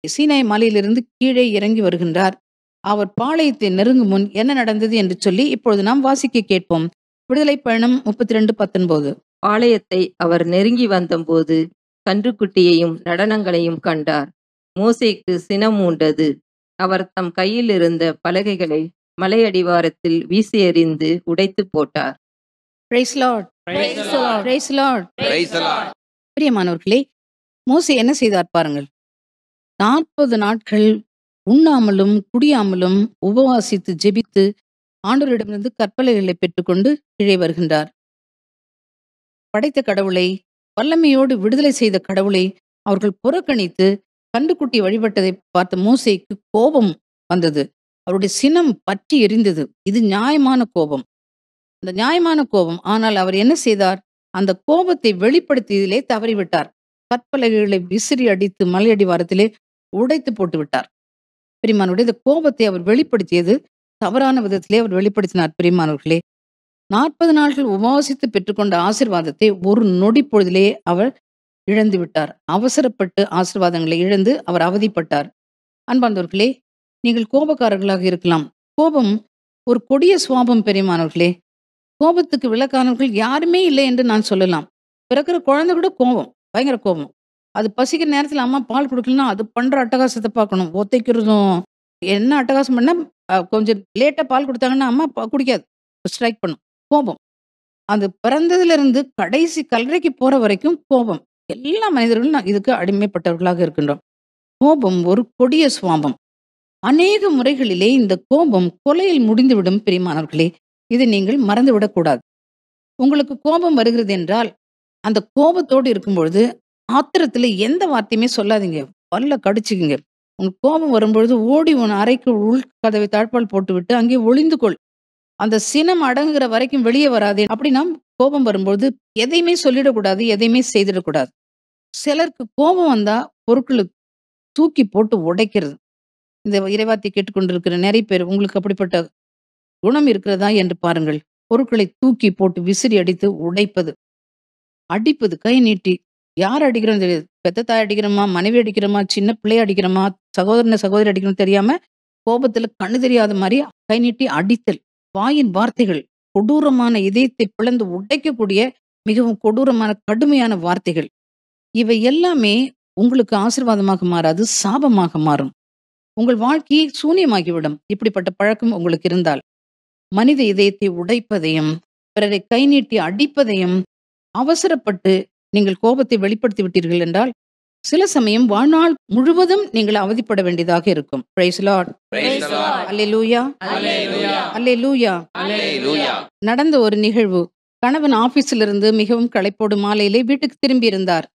சீனாய் மலையிலிருந்து கீழே இறங்கி வருகின்றார். அவர் பாளையத்தை நெருங்கும் முன் என்ன நடந்தது என்று சொல்லி இப்பொழுது நாம் வாசிக்க கேட்போம். விடுதலை பயணம் 32:19. பாளையத்தை அவர் நெருங்கி வந்தபோது கன்றுக்குட்டியையும் நடனங்களையும் கண்டார். மோசேக்கு சினம் மூண்டது. அவர் தம் கையில் இருந்த பலகைகளை மலையடிவாரத்தில் வீசி எறிந்து உடைத்து போட்டார். Praise Lord. Praise the Lord. Praise Lord. Praise the Lord. பிரியமானவர்களே, மோசே என்ன செய்தார் பாருங்கள். 40 நாட்கள் உண்ணாமலும் குடியாமலும் உபவாசித்து ஜெபித்து ஆண்டவரிடமிருந்து கற்பலைகளை பெற்றுக்கொண்டு கீழே வருகின்றார். படைத்த கடவுளை, வல்லமையோடு விடுதலை செய்த கடவுளை அவர்கள் புறக்கணித்து கண்டுக்குட்டி வழிபட்டதை பார்த்த மோசேக்கு கோபம் வந்தது. அவருடைய சினம் பற்றி எரிந்தது. இது நியாயமான கோபம். அந்த நியாயமான கோபம். ஆனால் அவர் என்ன செய்தார்? அந்த கோபத்தை வெளிப்படுத்தியதிலே தவறிவிட்டார். கற்பலகைகளை விசிறி அடித்து மலையடிவாரத்திலே உடைத்து போட்டு விட்டார். பிரியமானவர்களே, இந்த கோபத்தை அவர் வெளிப்படுத்தியது தவறான விதத்திலே அவர் வெளிப்படுத்தினார். பிரியமானவர்களே, 40 நாட்கள் உபவாசித்து பெற்றுக்கொண்ட ஆசீர்வாதத்தை ஒரு நொடி பொழுதிலே அவர் இழந்து விட்டார். அவசரப்பட்டு ஆசீர்வாதங்களை இழந்து அவர் அவதிப்பட்டார். அன்பார்ந்தவர்களே, நீங்கள் கோபக்காரர்களாக இருக்கலாம். கோபம் ஒரு கொடிய சுவாபம் பெரியமானவர்களே. கோபத்துக்கு விலக்கானவர்கள் யாருமே இல்லை என்று நான் சொல்லலாம். பிறக்கிற குழந்தை கூட கோபம், பயங்கர கோபம். அது பசிக்கிற நேரத்துல அம்மா பால் குடுக்கலன்னா, அது பண்ற அட்டகாசத்த பார்க்கணும். ஒத்தைக்கிறதும், என்ன அட்டகாசம் பண்ணா கொஞ்சம் லேட்டா பால் குடுத்தாங்கன்னா, அம்மா குடிக்காது. ஸ்ட்ரைக் பண்ணும். கோபம். அது பிறந்ததிலிருந்து கடைசி கல்லறைக்கு போற வரைக்கும் கோபம். எல்லா மனிதர்களும் இதுக்கு அடிமைப்பட்டவர்களாக இருக்கின்றோம். கோபம் ஒரு கொடிய சுவாபம். அநேக முறைகளிலே இந்த கோபம் கொலையில் முடிந்துவிடும் பிரியமானவர்களே. இதை நீங்கள் மறந்துவிடக்கூடாது. உங்களுக்கு கோபம் வருகிறது என்றால், அந்த கோபத்தோடு இருக்கும்பொழுது, ஆத்திரத்துல எந்த வார்த்தையுமே சொல்லாதீங்க. பல்ல கடிச்சுக்குங்க. உனக்கு கோபம் வரும்பொழுது ஓடி உன் அறைக்கு உள் கதவை தாழ்பால் போட்டுவிட்டு அங்கே ஒளிந்து கொள். அந்த சினம் அடங்குகிற வரைக்கும் வெளியே வராதே. அப்படின்னா கோபம் வரும்பொழுது எதையுமே சொல்லிடக்கூடாது, எதையுமே செய்திடக்கூடாது. சிலருக்கு கோபம் வந்தா பொருட்களை தூக்கி போட்டு உடைக்கிறது. இந்த இறைவார்த்தை கேட்டுக்கொண்டிருக்கிற நிறைய பேர், உங்களுக்கு அப்படிப்பட்ட குணம் இருக்கிறதா என்று பாருங்கள். பொருட்களை தூக்கி போட்டு விசிறி அடித்து உடைப்பது, அடிப்பது கை நீட்டி. யார் அடிக்கிறோம் தெரியாது. பெத்த தாய் அடிக்கிறோமா, மனைவி அடிக்கிறோமா, சின்ன பிள்ளைய அடிக்கிறோமா, சகோதரி அடிக்கணும் தெரியாம கோபத்துல கண்ணு தெரியாத மாதிரி கை நீட்டி அடித்தல். வாயின் வார்த்தைகள் கொடூரமான, இதயத்தை பிளந்து உடைக்கக்கூடிய மிகவும் கொடூரமான கடுமையான வார்த்தைகள். இவை எல்லாமே உங்களுக்கு ஆசீர்வாதமாக மாறாது, சாபமாக மாறும். உங்கள் வாழ்க்கையை சூனியமாகிவிடும். இப்படிப்பட்ட பழக்கம் உங்களுக்கு இருந்தால், மனித இதயத்தை உடைப்பதையும் பிறரை கை நீட்டி அடிப்பதையும் அவசரப்பட்டு நீங்கள் கோபத்தை வெளிப்படுத்தி விட்டீர்கள் என்றால், சில சமயம் வாழ்நாள் முழுவதும் நீங்கள் அவதிப்பட வேண்டியதாக இருக்கும். Praise Lord. அல்லேலூயா. அல்லேலூயா. நடந்த ஒரு நிகழ்வு. கணவன் ஆபீஸில் இருந்து மிகவும் களைப்போடு மாலையிலே வீட்டுக்கு திரும்பி இருந்தார்.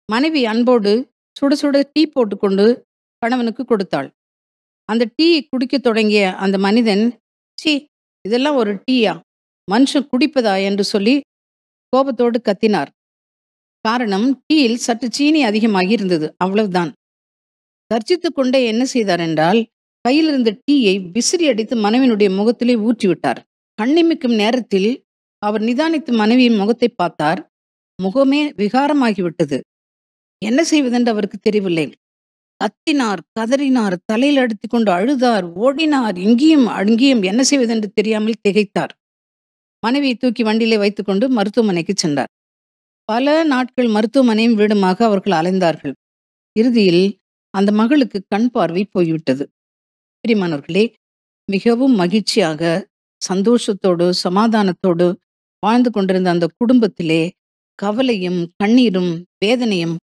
மனைவி அன்போடு சுட சுட டீ போட்டுக்கொண்டு கணவனுக்கு கொடுத்தாள். அந்த டீ குடிக்க தொடங்கிய அந்த மனிதன், சீ, இதெல்லாம் ஒரு டீயா, மனுஷன் குடிப்பதா என்று சொல்லி கோபத்தோடு கத்தினார். காரணம், டீயில் சற்று சீனி அதிகமாகி இருந்தது, அவ்வளவுதான். கர்ஜித்துக் கொண்டே என்ன செய்தார் என்றால், கையில் இருந்த டீயை விசிறி அடித்து மனைவியினுடைய முகத்திலே ஊற்றிவிட்டார். கண்ணிமிக்கும் நேரத்தில் அவர் நிதானித்து மனைவியின் முகத்தை பார்த்தார். முகமே விகாரமாகிவிட்டது. என்ன செய்வதென்று அவருக்கு தெரியவில்லை. கத்தினார், கதறினார், தலையில் அடித்துக் கொண்டு அழுதார், ஓடினார், இங்கேயும் அங்கேயும். என்ன செய்வதென்று தெரியாமல் திகைத்தார். மனைவியை தூக்கி வண்டியிலே வைத்துக்கொண்டு மருத்துவமனைக்கு சென்றார். பல நாட்கள் மருத்துவமனையும் வீடுமாக அவர்கள் அலைந்தார்கள். இறுதியில் அந்த மகளுக்கு கண் பார்வை போய்விட்டது. பிரியமானவர்களே, மிகவும் மகிழ்ச்சியாக, சந்தோஷத்தோடு, சமாதானத்தோடு வாழ்ந்து கொண்டிருந்த அந்த குடும்பத்திலே கவலையும் கண்ணீரும் வேதனையும்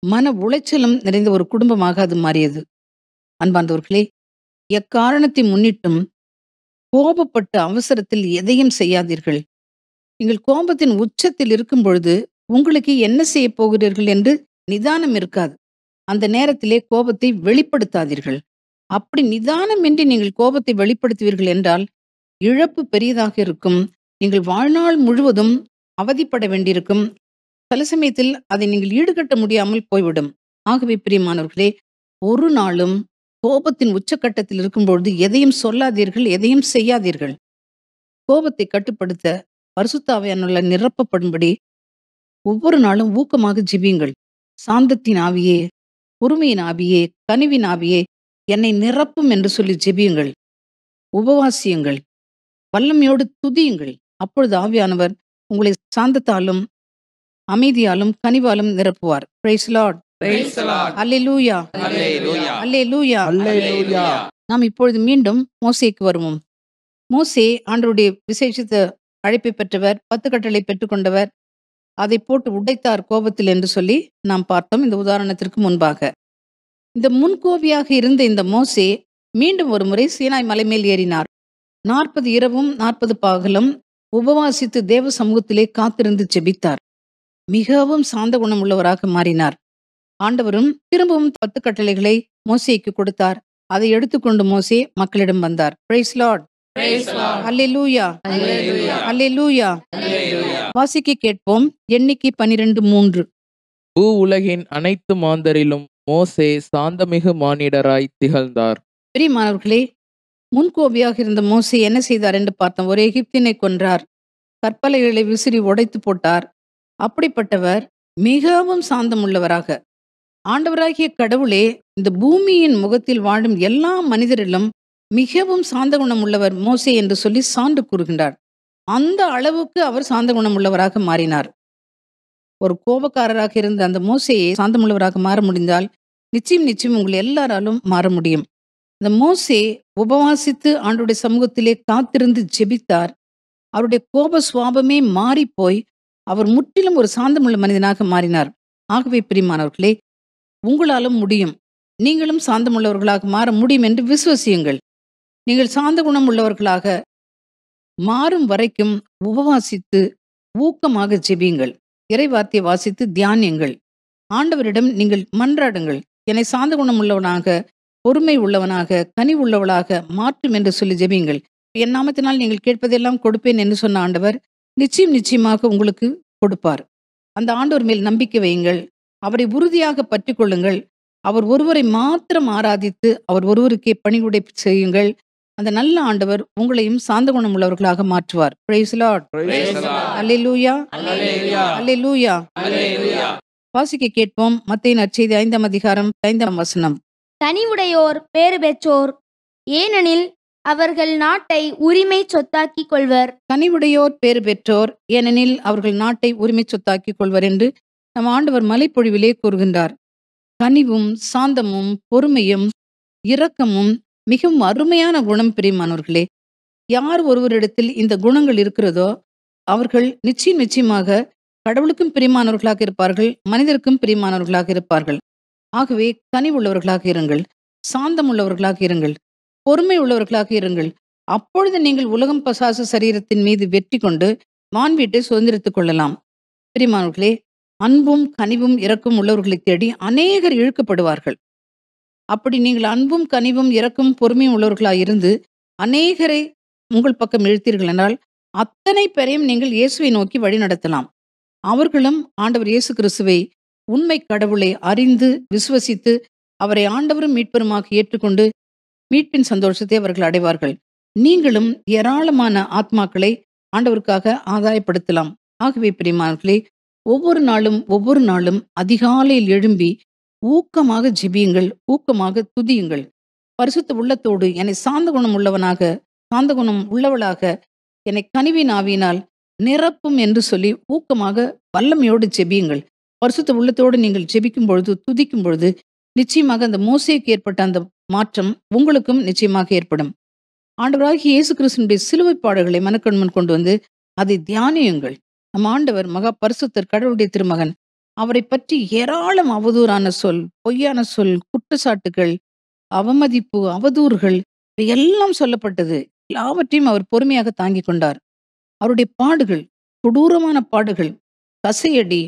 மன உளைச்சலும் நிறைந்த ஒரு குடும்பமாக அது மாறியது. அன்பார்ந்தவர்களே, எக்காரணத்தை முன்னிட்டும் கோபப்பட்ட அவசரத்தில் எதையும் செய்யாதீர்கள். நீங்கள் கோபத்தின் உச்சத்தில் இருக்கும் பொழுது உங்களுக்கு என்ன செய்ய போகிறீர்கள் என்று நிதானம் இருக்காது. அந்த நேரத்திலே கோபத்தை வெளிப்படுத்தாதீர்கள். அப்படி நிதானமின்றி நீங்கள் கோபத்தை வெளிப்படுத்துவீர்கள் என்றால் இழப்பு பெரியதாக இருக்கும். நீங்கள் வாழ்நாள் முழுவதும் அவதிப்பட வேண்டியிருக்கும். சில சமயத்தில் அதை நீங்கள் ஈடுகட்ட முடியாமல் போய்விடும். ஆகவே பிரியமானவர்களே, ஒரு நாளும் கோபத்தின் உச்சக்கட்டத்தில் இருக்கும்பொழுது எதையும் சொல்லாதீர்கள், எதையும் செய்யாதீர்கள். கோபத்தை கட்டுப்படுத்த பரிசுத்த ஆவியானவரால் நிரப்பப்படும்படி ஒவ்வொரு நாளும் ஊக்கமாக ஜெபியுங்கள். சாந்தத்தின் ஆவியே, பொறுமையின் ஆவியே, கனிவின் ஆவியே, என்னை நிரப்பும் என்று சொல்லி ஜெபியுங்கள். உபவாசியுங்கள், வல்லமையோடு துதியுங்கள். அப்பொழுது ஆவியானவர் உங்களை சாந்தத்தாலும் அமைதியாலும் கனிவாலும் நிரப்புவார். Price Lord. அல்லேலூயா. அல்லேலூயா. அல்லேலூயா. நாம் இப்பொழுது மீண்டும் மோசேக்கு வருவோம். மோசே ஆண்டவருடைய விசேஷித்த அழைப்பை பெற்றவர், 10 கட்டளை பெற்றுக்கொண்டவர். அதை போட்டு உடைத்தார் கோபத்தில் என்று சொல்லி நாம் பார்த்தோம் இந்த உதாரணத்திற்கு முன்பாக. இந்த முன்கோபியாக இருந்த இந்த மோசே மீண்டும் ஒரு முறை சீனாய் மலை மேல் ஏறினார். 40 இரவும் 40 பகலும் உபவாசித்து தேவ சமூகத்திலே காத்திருந்து ஜெபித்தார். மிகவும் சாந்த குணம் உள்ளவராக மாறினார். ஆண்டவரும் திரும்பவும் 10 கட்டளைகளை மோசேக்கு கொடுத்தார். அதை எடுத்துக்கொண்டு மோசே மக்களிடம் வந்தார். Praise Lord. அல்லேலூயா. அல்லேலூயா. வாசிக்க கேட்போம். எண்ணிக்கை 12:3. பூ உலகின் அனைத்து மாந்தரிலும் மோசே சாந்தமிகு மானிடராய் திகழ்ந்தார். பிரியமானவர்களே, முன்கோபியாக இருந்த மோசே என்ன செய்தார் என்று பார்த்தோம். ஒரு எகிப்தினை கொன்றார், கற்பலைகளை விசிறி உடைத்து போட்டார். அப்படிப்பட்டவர் மிகவும் சாந்தம் உள்ளவராக. ஆண்டவராகிய கடவுளே இந்த பூமியின் முகத்தில் வாழும் எல்லா மனிதரிலும் மிகவும் சாந்த குணம் உள்ளவர் மோசே என்று சொல்லி சான்று கூறுகின்றார். அந்த அளவுக்கு அவர் சாந்த குணம் உள்ளவராக மாறினார். ஒரு கோபக்காரராக இருந்த அந்த மோசேயை சாந்தமுள்ளவராக மாற முடிந்தால் நிச்சயம் உங்கள் எல்லாராலும் மாற முடியும். இந்த மோசே உபவாசித்து ஆண்டுடைய சமூகத்திலே காத்திருந்து ஜெபித்தார். அவருடைய கோப சுவாபமே மாறி போய் அவர் முற்றிலும் ஒரு சாந்தமுள்ள மனிதனாக மாறினார். ஆகவே பிரியமானவர்களே, உங்களாலும் முடியும். நீங்களும் சாந்தமுள்ளவர்களாக மாற முடியும் என்று விசுவசியுங்கள். நீங்கள் சாந்த குணம் உள்ளவர்களாக மாறும் வரைக்கும் உபவாசித்து ஊக்கமாக ஜெபியுங்கள். இறைவார்த்தையை வாசித்து தியானியுங்கள். ஆண்டவரிடம் நீங்கள் மன்றாடுங்கள். என்னை சாந்த குணம் உள்ளவனாக, பொறுமை உள்ளவனாக, கனி உள்ளவளாக மாற்றும் என்று சொல்லி ஜெபியுங்கள். என் நாமத்தினால் நீங்கள் கேட்பதெல்லாம் கொடுப்பேன் என்று சொன்ன ஆண்டவர் நிச்சயமாக உங்களுக்கு கொடுப்பார். அந்த ஆண்டவர் மேல் நம்பிக்கை வையுங்கள். அவரை உறுதியாக பற்றி கொள்ளுங்கள். அவர் ஒருவரை மாத்திரம் ஆராதித்து அவர் ஒருவருக்கே பணிவுடை செய்யுங்கள். அந்த நல்ல ஆண்டவர் உங்களையும் சாந்த குணம் உள்ளவர்களாக மாற்றுவார். Praise the Lord. அல்லேலூயா. அல்லேலூயா. வாசிக்க கேட்போம். மத்தேயு நற்செய்தி 5ஆம் அதிகாரம் 5ஆம் வசனம். கனிவுடையோர் பேறு பெற்றோர், ஏனெனில் அவர்கள் நாட்டை உரிமை சொத்தாக்கிக் கொள்வர். கனிவுடையோர் பேறு பெற்றோர், ஏனெனில் அவர்கள் நாட்டை உரிமை சொத்தாக்கிக் கொள்வர் என்று நம் ஆண்டவர் மலைப்பொழிவிலே கூறுகின்றார். கனிவும் சாந்தமும் பொறுமையும் இரக்கமும் மிகவும் அருமையான குணம் பிரியமானவர்களே. யார் ஒருவரிடத்தில் இந்த குணங்கள் இருக்கிறதோ அவர்கள் நிச்சயமாக கடவுளுக்கும் பிரியமானவர்களாக இருப்பார்கள், மனிதருக்கும் பிரியமானவர்களாக இருப்பார்கள். ஆகவே கனிவுள்ளவர்களாக இருங்கள், சாந்தம் உள்ளவர்களாக இருங்கள், பொறுமை உள்ளவர்களாக இருங்கள். அப்பொழுது நீங்கள் உலகம் பசாசு சரீரத்தின் மீது வெற்றி கொண்டு மாண்பீட்டை சுதந்திரித்துக் கொள்ளலாம். பிரியமானவர்களே, அன்பும் கனிவும் இரக்கும் உள்ளவர்களை தேடி அநேகர் இழுக்கப்படுவார்கள். அப்படி நீங்கள் அன்பும் கனிவும் இரக்கும் பொறுமையும் உள்ளவர்களாக இருந்து அநேகரை உங்கள் பக்கம் இழுத்தீர்கள் என்றால் அத்தனை பேரையும் நீங்கள் இயேசுவை நோக்கி வழி நடத்தலாம். அவர்களும் ஆண்டவர் இயேசு கிறிஸ்துவை உண்மை கடவுளை அறிந்து விசுவசித்து அவரை ஆண்டவரும் மீட்பருமாக ஏற்றுக்கொண்டு மீட்பின் சந்தோஷத்தை அவர்கள் அடைவார்கள். நீங்களும் ஏராளமான ஆத்மாக்களை ஆண்டவருக்காக ஆதாயப்படுத்தலாம். ஆகவே பிரியமானவர்களே, ஒவ்வொரு நாளும் அதிகாலையில் எழும்பி ஊக்கமாக ஜெபியுங்கள், ஊக்கமாக துதியுங்கள். பரிசுத்த உள்ளத்தோடு என்னை சாந்த குணம் உள்ளவளாக என்னை கனிவின் ஆவியினால் நிரப்பும் என்று சொல்லி ஊக்கமாக வல்லமையோடு ஜெபியுங்கள். பரிசுத்த உள்ளத்தோடு நீங்கள் ஜெபிக்கும் பொழுது, துதிக்கும் பொழுது நிச்சயமாக அந்த மோசேக்கு ஏற்பட்ட அந்த மாற்றம் உங்களுக்கும் நிச்சயமாக ஏற்படும். ஆண்டவராகிய இயேசு கிறிஸ்துவினுடைய சிலுவை பாடுகளை மனக்கண்முன் கொண்டு வந்து அதை தியானியுங்கள். நம் ஆண்டவர் மகா பரிசுத்தர், கடவுளுடைய திருமகன். அவரை பற்றி ஏராளம் அவதூறான சொல், பொய்யான சொல், குற்றச்சாட்டுகள், அவமதிப்பு, அவதூறுகள் எல்லாம் சொல்லப்பட்டது. எல்லாவற்றையும் அவர் பொறுமையாக தாங்கிக் கொண்டார். அவருடைய பாடுகள், கொடூரமான பாடுகள், கசையடி,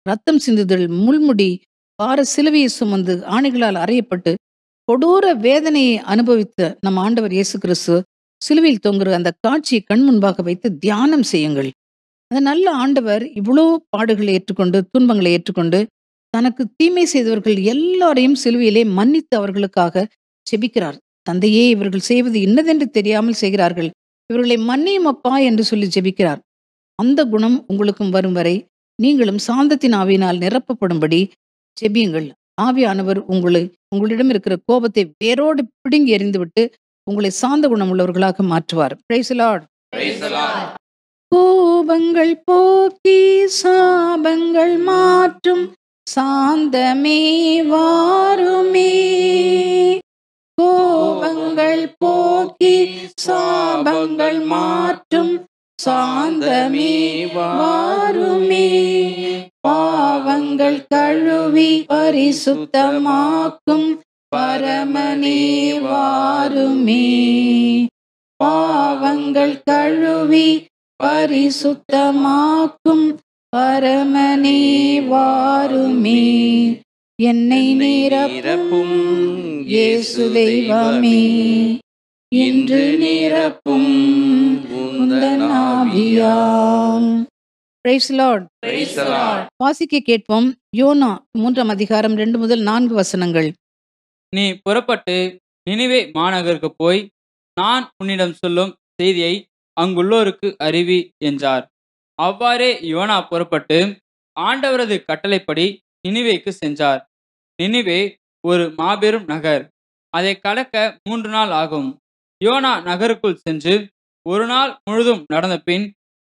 ரத்தம் சிந்துதல், முள்முடி, பார சிலுவையை சுமந்து ஆணைகளால் அறையப்பட்டு கொடூர வேதனையை அனுபவித்த நம் ஆண்டவர் இயேசு கிறிஸ்து சிலுவையில் தொங்குற அந்த காட்சியை கண் முன்பாக வைத்து தியானம் செய்யுங்கள். அந்த நல்ல ஆண்டவர் இவ்வளோ பாடுகளை ஏற்றுக்கொண்டு, துன்பங்களை ஏற்றுக்கொண்டு, தனக்கு தீமை செய்தவர்கள் எல்லாரையும் சிலுவையிலே மன்னித்து அவர்களுக்காக செபிக்கிறார். தந்தையே, இவர்கள் செய்வது இன்னதென்று தெரியாமல் செய்கிறார்கள், இவர்களை மன்னியும் அப்பா என்று சொல்லி ஜெபிக்கிறார். அந்த குணம் உங்களுக்கும் வரும் வரை நீங்களும் சாந்தத்தின் ஆவியினால் நிரப்பப்படும்படி ஜெபியுங்கள். ஆவியானவர் உங்களிடம் இருக்கிற கோபத்தை வேரோடு பிடுங்கி எறிந்துவிட்டு உங்களை சாந்த குணம் உள்ளவர்களாக மாற்றுவார். Praise the Lord. கோபங்கள் போக்கி சாபங்கள் மாற்றும் சாந்தமே வாருமே. கோபங்கள் போக்கி சாபங்கள் மாற்றும் சாந்தமே வாருமே. பாவங்கள் கழுவி பரிசுத்தமாக்கும் பரமனே வாருமே. பாவங்கள் கழுவி பரிசுத்தமாக்கும் பரமனே வாருமே. என்னை நிரப்பும் இயேசு தெய்வமே, இன்று நிரப்பும் உந்தன் ஆவியால். Praise the Lord. வாசிக்க கேட்போம். யோனா 3ஆம் அதிகாரம் 2 முதல் 4 வசனங்கள். நீ புறப்பட்டு நினிவே மாநகருக்கு போய் நான் உன்னிடம் சொல்லும் செய்தியை அங்குள்ளோருக்கு அறிவி என்றார். அவ்வாறே யோனா புறப்பட்டு ஆண்டவரது கட்டளைப்படி நினிவேக்கு சென்றார். நினிவே ஒரு மாபெரும் நகர். அதை கடக்க 3 நாள் ஆகும். யோனா நகருக்குள் சென்று 1 நாள் முழுதும் நடந்த பின்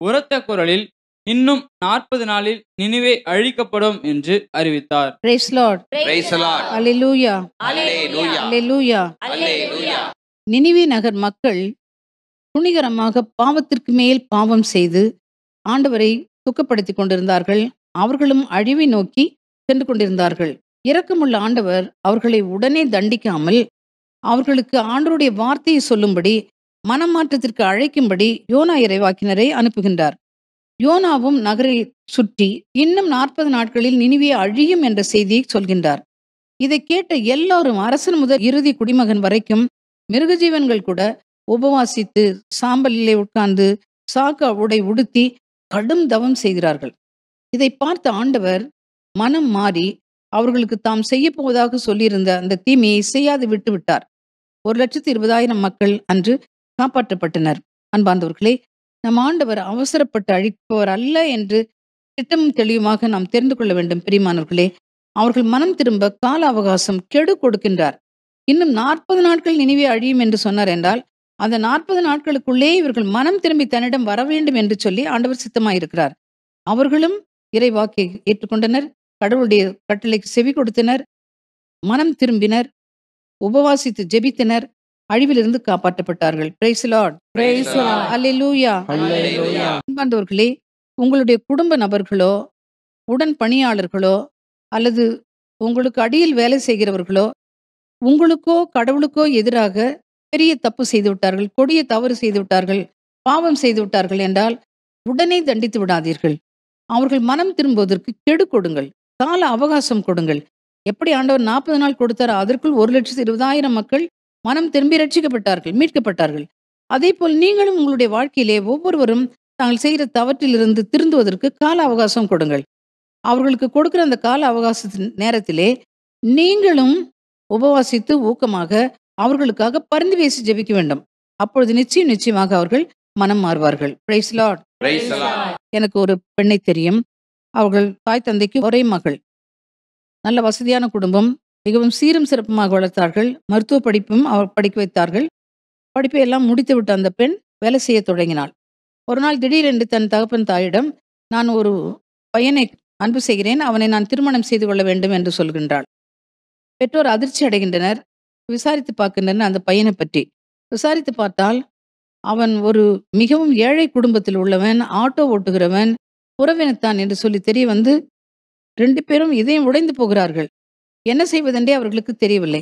உரத்த குரலில், இன்னும் 40 நாளில் நினிவே அழிக்கப்படும் என்று அறிவித்தார். Praise Lord. Praise the Lord. Hallelujah. Hallelujah. Hallelujah. Hallelujah. Nineveh நகர் மக்கள் துணிகரமாக பாவத்திற்கு மேல் பாவம் செய்து ஆண்டவரை துக்கப்படுத்திக் கொண்டிருந்தார்கள். அவர்களும் அழிவை நோக்கி சென்று கொண்டிருந்தார்கள். இரக்கமுள்ள ஆண்டவர் அவர்களை உடனே தண்டிக்காமல் அவர்களுக்கு ஆண்டவருடைய வார்த்தையை சொல்லும்படி மனமாற்றத்திற்கு அழைக்கும்படி யோனா இறைவாக்கினரை அனுப்புகின்றார். யோனாவும் நகரை சுற்றி இன்னும் 40 நாட்களில் நினிவே அழியும் என்ற செய்தியை சொல்கின்றார். இதை கேட்ட எல்லாரும், அரசன் முதல் இறுதி குடிமகன் வரைக்கும் மிருகஜீவன்கள் கூட உபவாசித்து சாம்பலிலே உட்கார்ந்து சாக்க உடை உடுத்தி கடும் தவம் செய்கிறார்கள். இதை பார்த்த ஆண்டவர் மனம் மாறி அவர்களுக்கு தாம் செய்ய போவதாக சொல்லியிருந்த அந்த தீமையை செய்யாது விட்டு விட்டார். 1,20,000 மக்கள் அன்று காப்பாற்றப்பட்டனர். அன்பார்ந்தவர்களே, நம் ஆண்டவர் அவசரப்பட்டு அழிப்பவர் அல்ல என்று திட்டமும் தெளிவுமாக நாம் தெரிந்து கொள்ள வேண்டும். பிரியமானவர்களே, அவர்கள் மனம் திரும்ப கால அவகாசம் கெடு கொடுக்கின்றார். இன்னும் 40 நாட்கள் நினிவே அழியும் என்று சொன்னார் என்றால் அந்த 40 நாட்களுக்குள்ளே இவர்கள் மனம் திரும்பி தன்னிடம் வர வேண்டும் என்று சொல்லி ஆண்டவர் சித்தமாயிருக்கிறார். அவர்களும் இறைவாக்கை ஏற்றுக்கொண்டனர், கடவுளுடைய கட்டளைக்கு செவி கொடுத்தனர், மனம் திரும்பினர், உபவாசித்து ஜெபித்தனர், அழிவிலிருந்து காப்பாற்றப்பட்டார்கள். Praise the Lord. Praise the Lord. Hallelujah. Hallelujah. அன்பார்ந்தவர்களே, உங்களுடைய குடும்ப நபர்களோ உடன் பணியாளர்களோ அல்லது உங்களுக்கு அடியில் வேலை செய்கிறவர்களோ உங்களுக்கோ கடவுளுக்கோ எதிராக பெரிய தப்பு செய்து விட்டார்கள், கொடிய தவறு செய்து விட்டார்கள், பாவம் செய்து விட்டார்கள் என்றால் உடனே தண்டித்து விடாதீர்கள். அவர்கள் மனம் திரும்புவதற்கு கெடு கொடுங்கள், கால அவகாசம் கொடுங்கள். எப்படி ஆண்டவர் 40 நாள் கொடுத்தாரோ அதற்குள் 1,20,000 மக்கள் மனம் திரும்பி ரட்சிக்கப்பட்டார்கள், மீட்கப்பட்டார்கள். அதே போல் நீங்களும் உங்களுடைய வாழ்க்கையிலே ஒவ்வொருவரும் தாங்கள் செய்கிற தவற்றிலிருந்து திருந்துவதற்கு கால அவகாசம் கொடுங்கள். அவர்களுக்கு கொடுக்கிற அந்த கால அவகாசத்தின் நேரத்திலே நீங்களும் உபவாசித்து ஊக்கமாக அவர்களுக்காக பரிந்து பேசி ஜெபிக்க வேண்டும். அப்பொழுது நிச்சயமாக அவர்கள் மனம் மாறுவார்கள். Praise the Lord. Praise the Lord. எனக்கு ஒரு பெண்ணை தெரியும். அவர்கள் தாய் தந்தைக்கு ஒரே மகள். நல்ல வசதியான குடும்பம், மிகவும் சீரும் சிறப்புமாக வளர்த்தார்கள். மருத்துவ படிப்பும் அவர் படிக்க வைத்தார்கள். படிப்பை எல்லாம் முடித்துவிட்ட அந்த பெண் வேலை செய்ய தொடங்கினாள். ஒரு நாள் திடீரென்று தன் தகப்பன் தாயிடம், நான் ஒரு பையனை அன்பு செய்கிறேன், அவனை நான் திருமணம் செய்து கொள்ள வேண்டும் என்று சொல்கின்றாள். பெற்றோர் அதிர்ச்சி அடைகின்றனர். விசாரித்து பார்க்கின்றனர் அந்த பையனை பற்றி. விசாரித்து பார்த்தால் அவன் ஒரு மிகவும் ஏழை குடும்பத்தில் உள்ளவன், ஆட்டோ ஓட்டுகிறவன், உறவினத்தான் என்று சொல்லி தெரிய வந்து 2 பேரும் இதயம் உடைந்து போகிறார்கள். என்ன செய்வதென்றே அவர்களுக்கு தெரியவில்லை.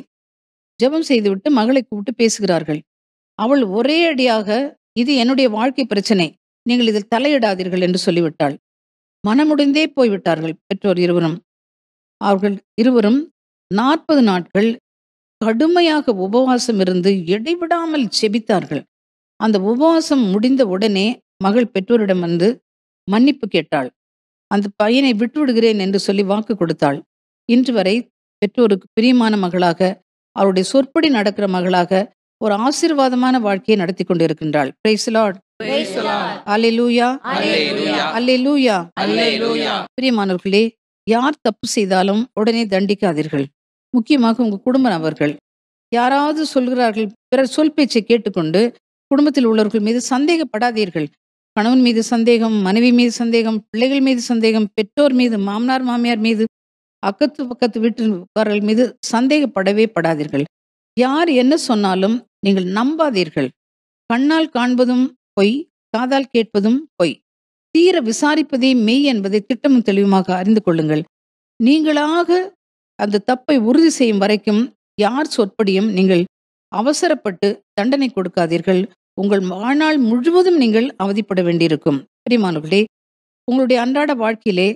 ஜெபம் செய்துவிட்டு மகளை கூப்பிட்டு பேசுகிறார்கள். அவள் ஒரே அடியாக, இது என்னுடைய வாழ்க்கை பிரச்சனை, நீங்கள் இதில் தலையிடாதீர்கள் என்று சொல்லிவிட்டாள். மனமுடைந்தே போய்விட்டார்கள் பெற்றோர் இருவரும். அவர்கள் இருவரும் 40 நாட்கள் கடுமையாக உபவாசம் இருந்து இடைவிடாமல் செபித்தார்கள். அந்த உபவாசம் முடிந்த உடனே மகள் பெற்றோரிடம் வந்து மன்னிப்பு கேட்டாள். அந்த பையனை விட்டுவிடுகிறேன் என்று சொல்லி வாக்கு கொடுத்தாள். இன்று வரை பெற்றோருக்கு பிரியமான மகளாக, அவருடைய சொற்படி நடக்கிற மகளாக ஒரு ஆசீர்வாதமான வாழ்க்கையை நடத்தி கொண்டிருக்கின்றாள். Praise the Lord. Praise the Lord. Hallelujah. Hallelujah. Hallelujah. Hallelujah. பிரியமானவர்களே, யார் தப்பு செய்தாலும் உடனே தண்டிக்காதீர்கள். முக்கியமாக உங்க குடும்ப நபர்கள். யாராவது சொல்கிறார்கள், பிறர் சொல் பேச்சை கேட்டுக்கொண்டு குடும்பத்தில் உள்ளவர்கள் மீது சந்தேகப்படாதீர்கள். கணவன் மீது சந்தேகம், மனைவி மீது சந்தேகம், பிள்ளைகள் மீது சந்தேகம், பெற்றோர் மீது, மாமனார் மாமியார் மீது, அக்கத்து பக்கத்து வீட்டுக்காரர்கள் மீது சந்தேகப்படவே படாதீர்கள். யார் என்ன சொன்னாலும் நீங்கள் நம்பாதீர்கள். கண்ணால் காண்பதும் பொய், காதால் கேட்பதும் பொய். தீர விசாரிப்பதே மெய் என்பதை திட்டமும் தெளிவுமாக அறிந்து கொள்ளுங்கள். நீங்களாக அந்த தப்பை உறுதி செய்யும் வரைக்கும் யார் சொற்படியும் நீங்கள் அவசரப்பட்டு தண்டனை கொடுக்காதீர்கள். உங்கள் வாழ்நாள் முழுவதும் நீங்கள் அவதிப்பட வேண்டியிருக்கும். பிரியமானவர்களே, உங்களுடைய அன்றாட வாழ்க்கையிலே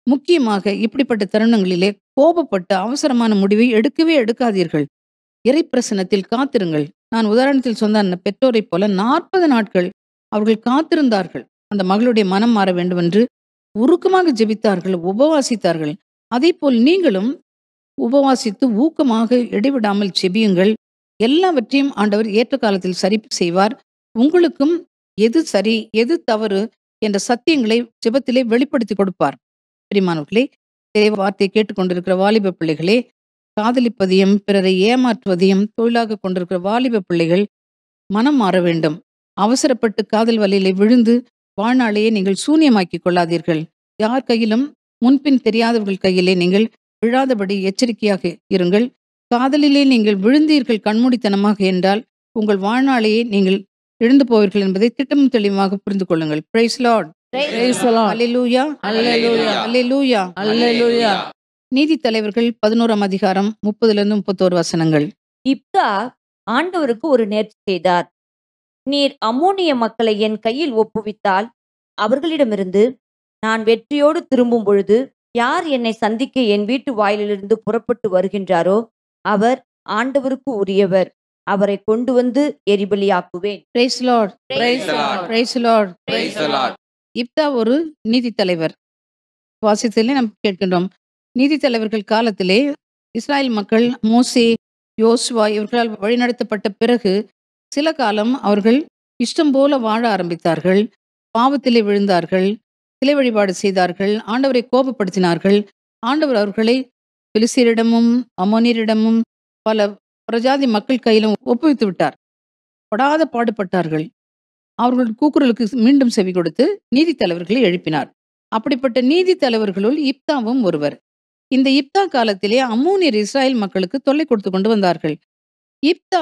முக்கியமாக இப்படிப்பட்ட தருணங்களிலே கோபப்பட்டு அவசரமான முடிவை எடுக்கவே எடுக்காதீர்கள். இறைப்பிரசனத்தில் காத்திருங்கள். நான் உதாரணத்தில் சொன்ன அந்த பெற்றோரைப் போல 40 நாட்கள் அவர்கள் காத்திருந்தார்கள். அந்த மகளுடைய மனம் மாற வேண்டும் என்று உருக்கமாக ஜெபித்தார்கள், உபவாசித்தார்கள். அதே போல் நீங்களும் உபவாசித்து ஊக்கமாக இடைவிடாமல் செபியுங்கள். எல்லாவற்றையும் ஆண்டவர் ஏற்ற காலத்தில் சரி செய்வார். உங்களுக்கும் எது சரி எது தவறு என்ற சத்தியங்களை ஜெபத்திலே வெளிப்படுத்தி கொடுப்பார். பிரியமானவர்களே, வார்த்தையை கேட்டுக்கொண்டிருக்கிற வாலிப பிள்ளைகளே, காதலிப்பதையும் பிறரை ஏமாற்றுவதையும் தொழிலாக கொண்டிருக்கிற வாலிப பிள்ளைகள் மனம் மாற வேண்டும். அவசரப்பட்டு காதல் வலையிலே விழுந்து வாழ்நாளையே நீங்கள் சூனியமாக்கிக் கொள்ளாதீர்கள். யார் கையிலும் முன்பின் தெரியாதவர்கள் கையிலே நீங்கள் விழாதபடி எச்சரிக்கையாக இருங்கள். காதலிலே நீங்கள் விழுந்தீர்கள் கண்மூடித்தனமாக என்றால் உங்கள் வாழ்நாளையே நீங்கள் இழந்து போவீர்கள் என்பதை திட்டமும் தெளிவாக புரிந்து கொள்ளுங்கள். Praise Lord. Praise the Lord. Hallelujah. Hallelujah. Hallelujah. Hallelujah. நீதித்தலைவர்கள் 11ஆம் அதிகாரம் 30-31 வசனங்கள். இப்தா ஆண்டவருக்கு ஒரு நேர்ச்சி செய்தார். நீர் அம்மோனிய மக்களை என் கையில் ஒப்புவித்தால் அவர்களிடமிருந்து நான் வெற்றியோடு திரும்பும் பொழுது யார் என்னை சந்திக்க என் வீட்டு வாயிலிருந்து புறப்பட்டு வருகின்றாரோ அவர் ஆண்டவருக்கு உரியவர். அவரை கொண்டு வந்து எரிபலியாக்குவேன். Praise Lord. Praise the Lord. Praise Lord. Praise the Lord. இப்தா ஒரு நீதித்தலைவர். வாசித்ததிலே நாம் கேட்கின்றோம். நீதித்தலைவர்கள் காலத்திலே இஸ்ராயேல் மக்கள் மோசே, யோசுவா இவர்களால் வழிநடத்தப்பட்ட பிறகு சில காலம் அவர்கள் இஷ்டம் போல வாழ ஆரம்பித்தார்கள். பாவத்திலே விழுந்தார்கள், சிலை வழிபாடு செய்தார்கள், ஆண்டவரை கோபப்படுத்தினார்கள். ஆண்டவர் அவர்களை பெலிஸ்தீரிடமும் அம்மோனியரிடமும் பல பிரஜாதி மக்கள் கையிலும் ஒப்புவித்து விட்டார். படாத பாடுபட்டார்கள். அவர்கள் கூக்குரலுக்கு மீண்டும் செவி கொடுத்து நீதித்தலைவர்களை எழுப்பினார். அப்படிப்பட்ட நீதித்தலைவர்களுள் இப்தாவும் ஒருவர். இந்த இப்தா காலத்திலே அம்மோனியர் இஸ்ராயேல் மக்களுக்கு தொல்லை கொடுத்து கொண்டு வந்தார்கள். இப்தா